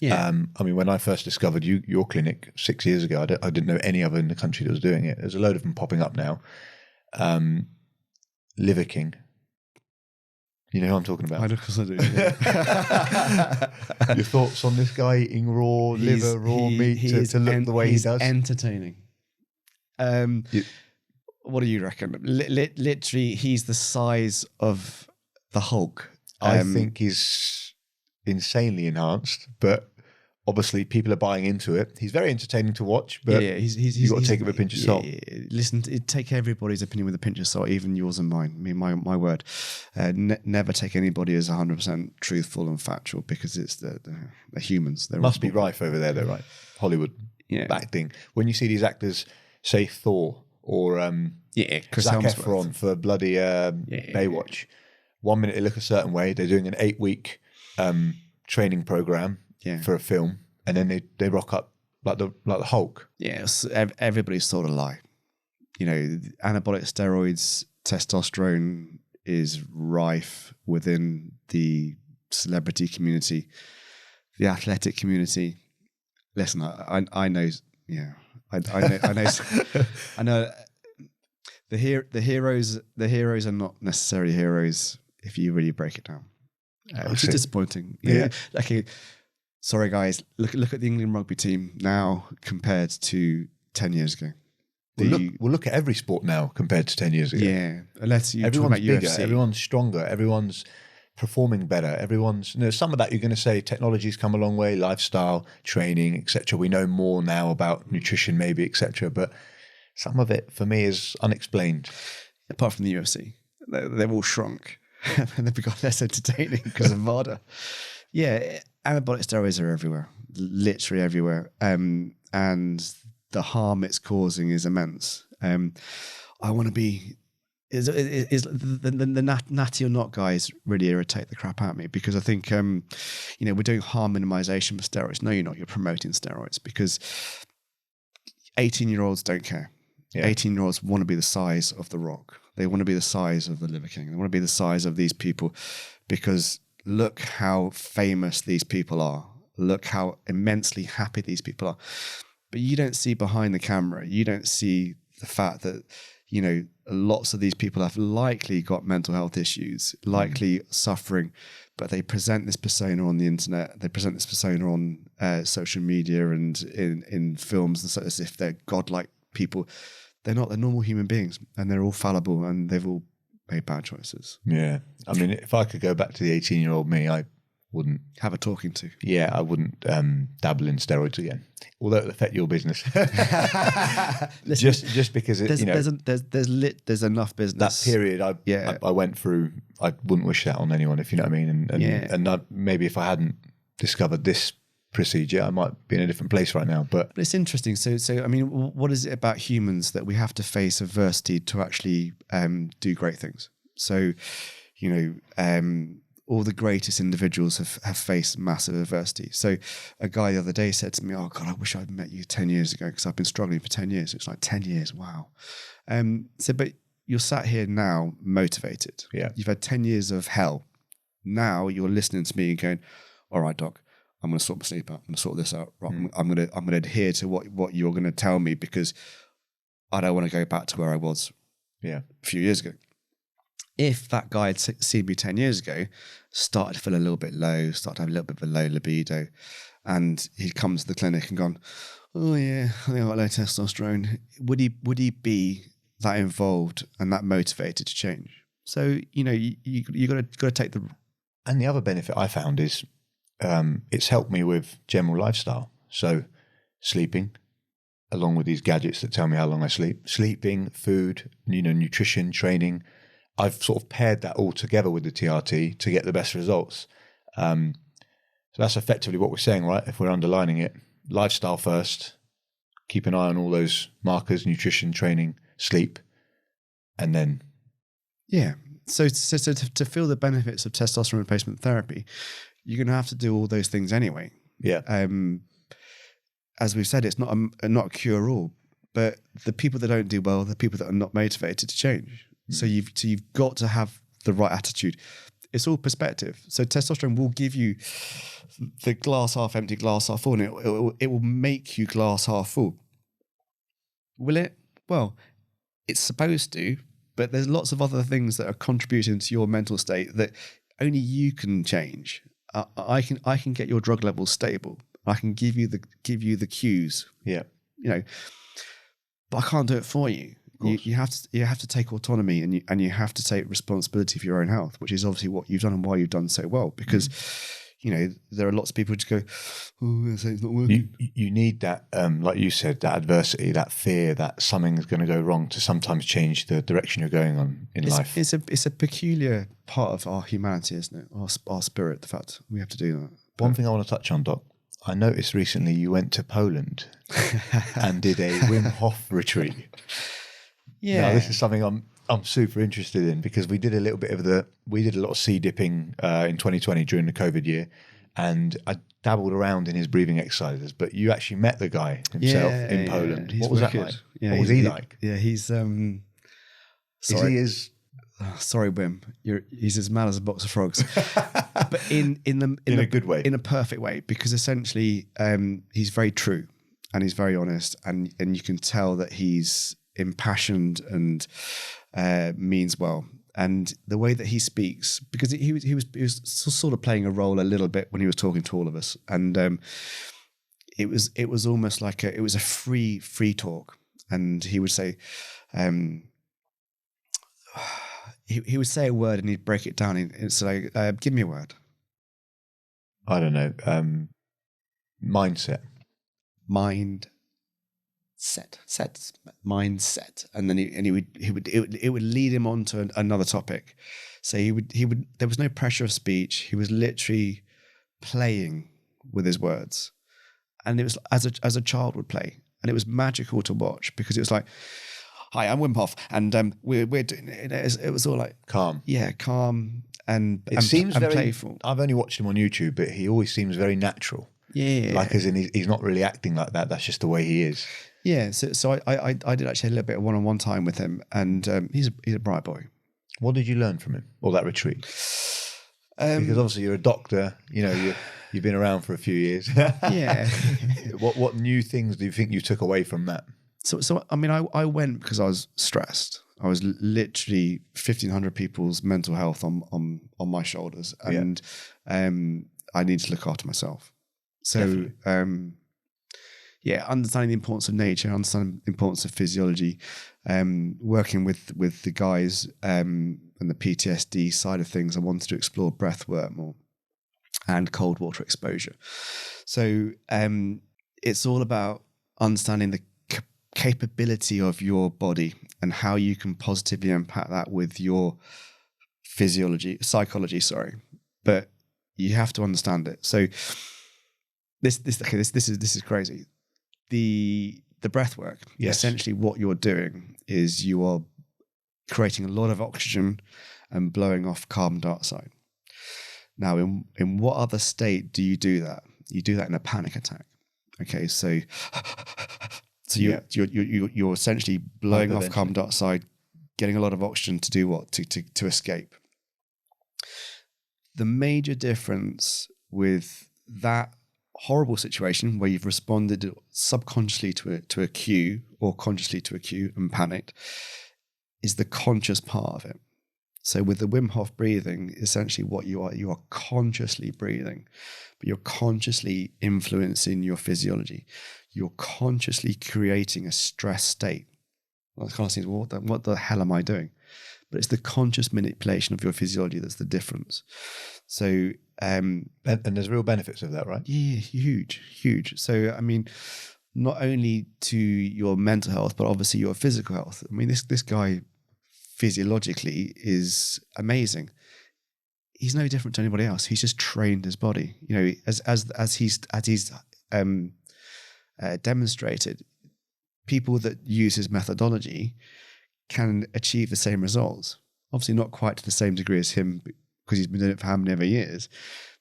Yeah. I mean, when I first discovered your clinic 6 years ago, I didn't know any other in the country that was doing it. There's a load of them popping up now. Liver King. You know who I'm talking about? I know, because I do. Your thoughts on this guy eating raw meat to look the way he does? Entertaining. What do you reckon? Literally, he's the size of the Hulk. I think he's insanely enhanced, but obviously people are buying into it. He's very entertaining to watch, but you've got to take it with a pinch of salt. Listen, take everybody's opinion with a pinch of salt, even yours and mine. I mean, my word. Never take anybody as 100% truthful and factual, because it's the humans. Must be rife over there, though, right? Hollywood acting. When you see these actors, say Thor or Zac Efron for bloody Baywatch, 1 minute they look a certain way. They're doing an 8-week training program for a film, and then they rock up like the Hulk. Yes, everybody's told a lie. You know, anabolic steroids, testosterone is rife within the celebrity community, the athletic community. Listen, I know. Yeah, I know. I know. The heroes are not necessarily heroes if you really break it down. Which is disappointing. Yeah. Okay. Sorry, guys. Look at the England rugby team now compared to 10 years ago. We'll look at every sport now compared to 10 years ago. Yeah. Unless you everyone's talk about bigger, UFC. everyone's stronger, everyone's performing better. Everyone's, some of that you're going to say technology's come a long way, lifestyle, training, etc. We know more now about nutrition, maybe, etc. But some of it, for me, is unexplained. Apart from the UFC, they've all shrunk. And they've become less entertaining because of VADA. Yeah, anabolic steroids are everywhere, literally everywhere. And the harm it's causing is immense. I want to be... the natty or not guys really irritate the crap out of me, because I think, we're doing harm minimization for steroids. No, you're not. You're promoting steroids, because 18-year-olds don't care. 18-year-olds want to be the size of The Rock. They want to be the size of the Liver King. They want to be the size of these people, because look how famous these people are. Look how immensely happy these people are. But you don't see behind the camera. You don't see the fact that, lots of these people have likely got mental health issues, likely suffering, but they present this persona on the internet, they present this persona on social media and in films, and so as if they're godlike people. They're not. They're normal human beings, and they're all fallible, and they've all made bad choices. Yeah. I mean, if I could go back to the 18-year-old me, I wouldn't have a talking to. Yeah, I wouldn't dabble in steroids again, although it'll affect your business. just because there's enough business. That period I went through, I wouldn't wish that on anyone, if you know what I mean. And maybe if I hadn't discovered this procedure, I might be in a different place right now. But it's interesting. So I mean, what is it about humans that we have to face adversity to actually do great things? So, all the greatest individuals have faced massive adversity. So a guy the other day said to me, "Oh God, I wish I'd met you 10 years ago because I've been struggling for 10 years. It's like 10 years. Wow." But you're sat here now motivated. Yeah. You've had 10 years of hell. Now you're listening to me and going, "All right, doc, I'm going to sort my sleep out. I'm going to sort this out. Right, I'm going to adhere to what you're going to tell me because I don't want to go back to where I was a few years ago." If that guy had seen me 10 years ago, started to feel a little bit low, started to have a little bit of a low libido, and he'd come to the clinic and gone, "Oh yeah, I think I've got low testosterone," would he be that involved and that motivated to change? So, you got to take the... And the other benefit I found is it's helped me with general lifestyle. So sleeping, along with these gadgets that tell me how long I sleep, sleeping, food, nutrition, training. I've sort of paired that all together with the TRT to get the best results. So that's effectively what we're saying, right? If we're underlining it, lifestyle first, keep an eye on all those markers, nutrition, training, sleep, and then... Yeah. So to feel the benefits of testosterone replacement therapy, you're going to have to do all those things anyway. Yeah. As we've said, it's not a cure-all, but the people that don't do well, the people that are not motivated to change. So you've got to have the right attitude. It's all perspective. So testosterone will give you the glass half empty, glass half full, and it will make you glass half full. Will it? Well, it's supposed to, but there's lots of other things that are contributing to your mental state that only you can change. I can get your drug levels stable. I can give you the cues. Yeah. But I can't do it for you. You have to take autonomy and you have to take responsibility for your own health, which is obviously what you've done and why you've done so well. Because there are lots of people who just go, "Oh, it's not working." You need that, like you said, that adversity, that fear that something is going to go wrong to sometimes change the direction you're going on in life. It's a peculiar part of our humanity, isn't it? Our spirit, the fact we have to do that. One thing I want to touch on, Doc. I noticed recently you went to Poland and did a Wim Hof retreat. Yeah, now, this is something I'm super interested in because we did a lot of sea dipping in 2020 during the COVID year, and I dabbled around in his breathing exercises. But you actually met the guy himself in Poland. What was that like? Yeah, what was he like? Yeah, he's sorry. Sorry, Wim. He's as mad as a box of frogs, but in a good way, in a perfect way, because essentially he's very true and he's very honest, and you can tell that he's impassioned and means well. And the way that he speaks, because he was sort of playing a role a little bit when he was talking to all of us, and it was almost like it was a free talk, and he would say. He would say a word and he'd break it down. It's like, give me a word. I don't know. Mindset. Mindset. And then it would lead him on to another topic. So he would. There was no pressure of speech. He was literally playing with his words, and it was as a child would play, and it was magical to watch because it was like, "Hi, I'm Wim Hof, and we're doing it." It was all like calm. Yeah, calm and seems very playful. I've only watched him on YouTube, but he always seems very natural. Yeah, like as in he's not really acting like that. That's just the way he is. Yeah. So I did actually a little bit of one-on-one time with him, and he's a bright boy. What did you learn from him or that retreat? Because obviously you're a doctor. You've been around for a few years. Yeah. What new things do you think you took away from that? So I mean, I went because I was stressed. I was literally 1,500 people's mental health on my shoulders, and I need to look after myself. So understanding the importance of nature, understanding the importance of physiology, working with the guys and the PTSD side of things. I wanted to explore breath work more and cold water exposure. So it's all about understanding the capability of your body and how you can positively impact that with your psychology, but you have to understand it. So this is crazy. The breath work, essentially what you're doing is you are creating a lot of oxygen and blowing off carbon dioxide. Now, in what other state do you do that? You do that in a panic attack. Okay, so you're essentially blowing off carbon dioxide, getting a lot of oxygen to do what? To escape. The major difference with that horrible situation where you've responded subconsciously to a cue or consciously to a cue and panicked is the conscious part of it. So with the Wim Hof breathing, essentially what you are consciously breathing, but you're consciously influencing your physiology. You're consciously creating a stress state. Well, it kind of seems, what the hell am I doing? But it's the conscious manipulation of your physiology that's the difference. So, and there's real benefits of that, right? Yeah, huge. So, I mean, not only to your mental health, but obviously your physical health. I mean, this guy physiologically is amazing. He's no different to anybody else. He's just trained his body. You know, as he's demonstrated, people that use his methodology can achieve the same results. Obviously not quite to the same degree as him because he's been doing it for how many ever years,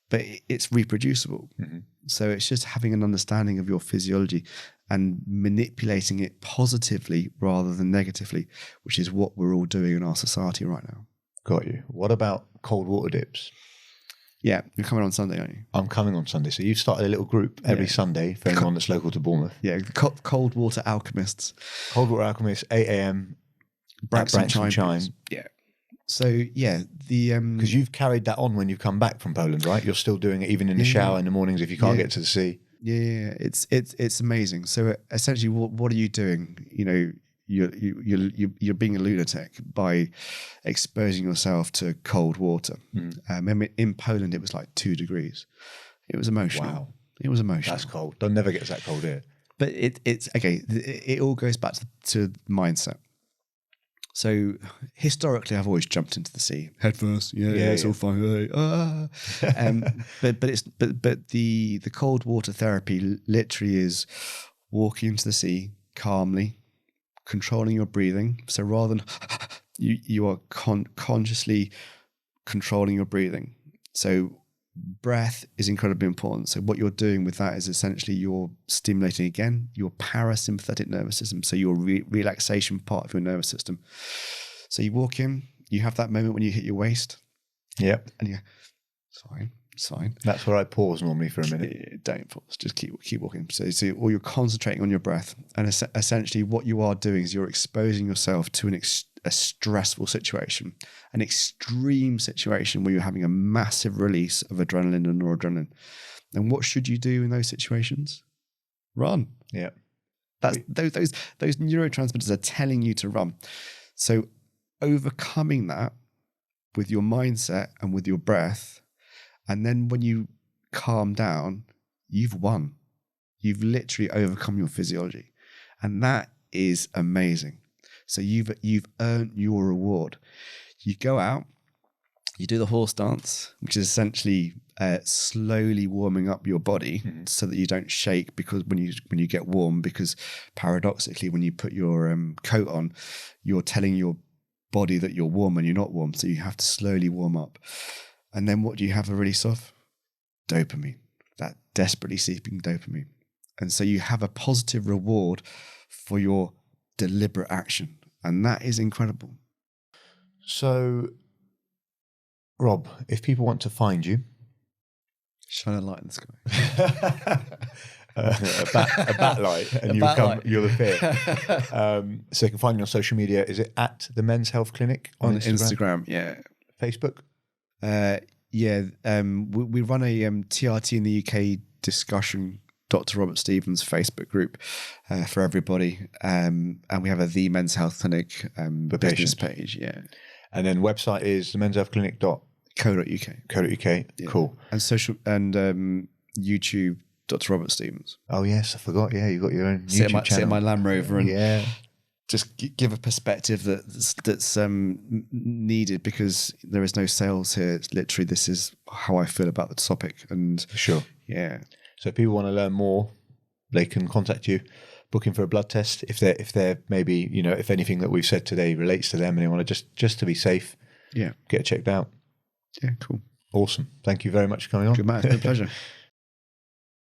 but it's reproducible. Mm-hmm. So it's just having an understanding of your physiology and manipulating it positively rather than negatively, which is what we're all doing in our society right now. Got you. What about cold water dips? Yeah, you're coming on Sunday, aren't you? I'm coming on Sunday. So you've started a little group every Sunday for anyone that's local to Bournemouth. Yeah, cold water alchemists. Cold water alchemists, 8 a.m. Branksome Chime. Yeah. So yeah, because you've carried that on when you've come back from Poland, right? You're still doing it even in the shower in the mornings if you can't get to the sea. Yeah, it's amazing. So essentially, what are you doing? You know, you're being a lunatic by exposing yourself to cold water. In Poland, it was like 2 degrees. It was emotional. Wow, it was emotional. That's cold. Don't never get that cold here. But it's okay. It all goes back to mindset. So historically, I've always jumped into the sea head first. Yeah, it's all fine. But the cold water therapy literally is walking into the sea calmly, controlling your breathing. So rather than you are consciously controlling your breathing. So breath is incredibly important. So what you're doing with that is essentially you're stimulating again your parasympathetic nervous system. So your relaxation part of your nervous system. So you walk in, you have that moment when you hit your waist. Yep. And it's fine. That's where I pause normally for a minute. Don't pause. Just keep walking. So or you're concentrating on your breath. And essentially what you are doing is you're exposing yourself to a stressful situation, an extreme situation where you're having a massive release of adrenaline and noradrenaline. And what should you do in those situations? Run. Yeah. Those neurotransmitters are telling you to run. So overcoming that with your mindset and with your breath, and then when you calm down, you've won. You've literally overcome your physiology. And that is amazing. So you've earned your reward. You go out, you do the horse dance, which is essentially slowly warming up your body so that you don't shake because when you get warm, because paradoxically, when you put your coat on, you're telling your body that you're warm and you're not warm. So you have to slowly warm up. And then what do you have a release of? Dopamine, that desperately seeking dopamine. And so you have a positive reward for your deliberate action. And that is incredible. So, Rob, if people want to find you, shine a light in the sky. a bat light, and you'll appear. So you can find me on social media. Is it at the Men's Health Clinic on Instagram? Yeah. Facebook? We run a TRT in the UK discussion, Dr. Robert Stevens Facebook group for everybody. And we have the Men's Health Clinic business page. Yeah. And then website is themenshealthclinic.co.uk. Yeah. Cool. And social and YouTube, Dr. Robert Stevens. Oh yes, I forgot. Yeah, you've got your own YouTube channel. Sit in my Land Rover and just give a perspective that's needed, because there is no sales here. It's literally, this is how I feel about the topic. And sure. Yeah. So if people want to learn more, they can contact you, book in for a blood test. If they're maybe, if anything that we've said today relates to them and they want to just to be safe, get it checked out. Yeah, cool. Awesome. Thank you very much for coming on. Good man. It's been a pleasure.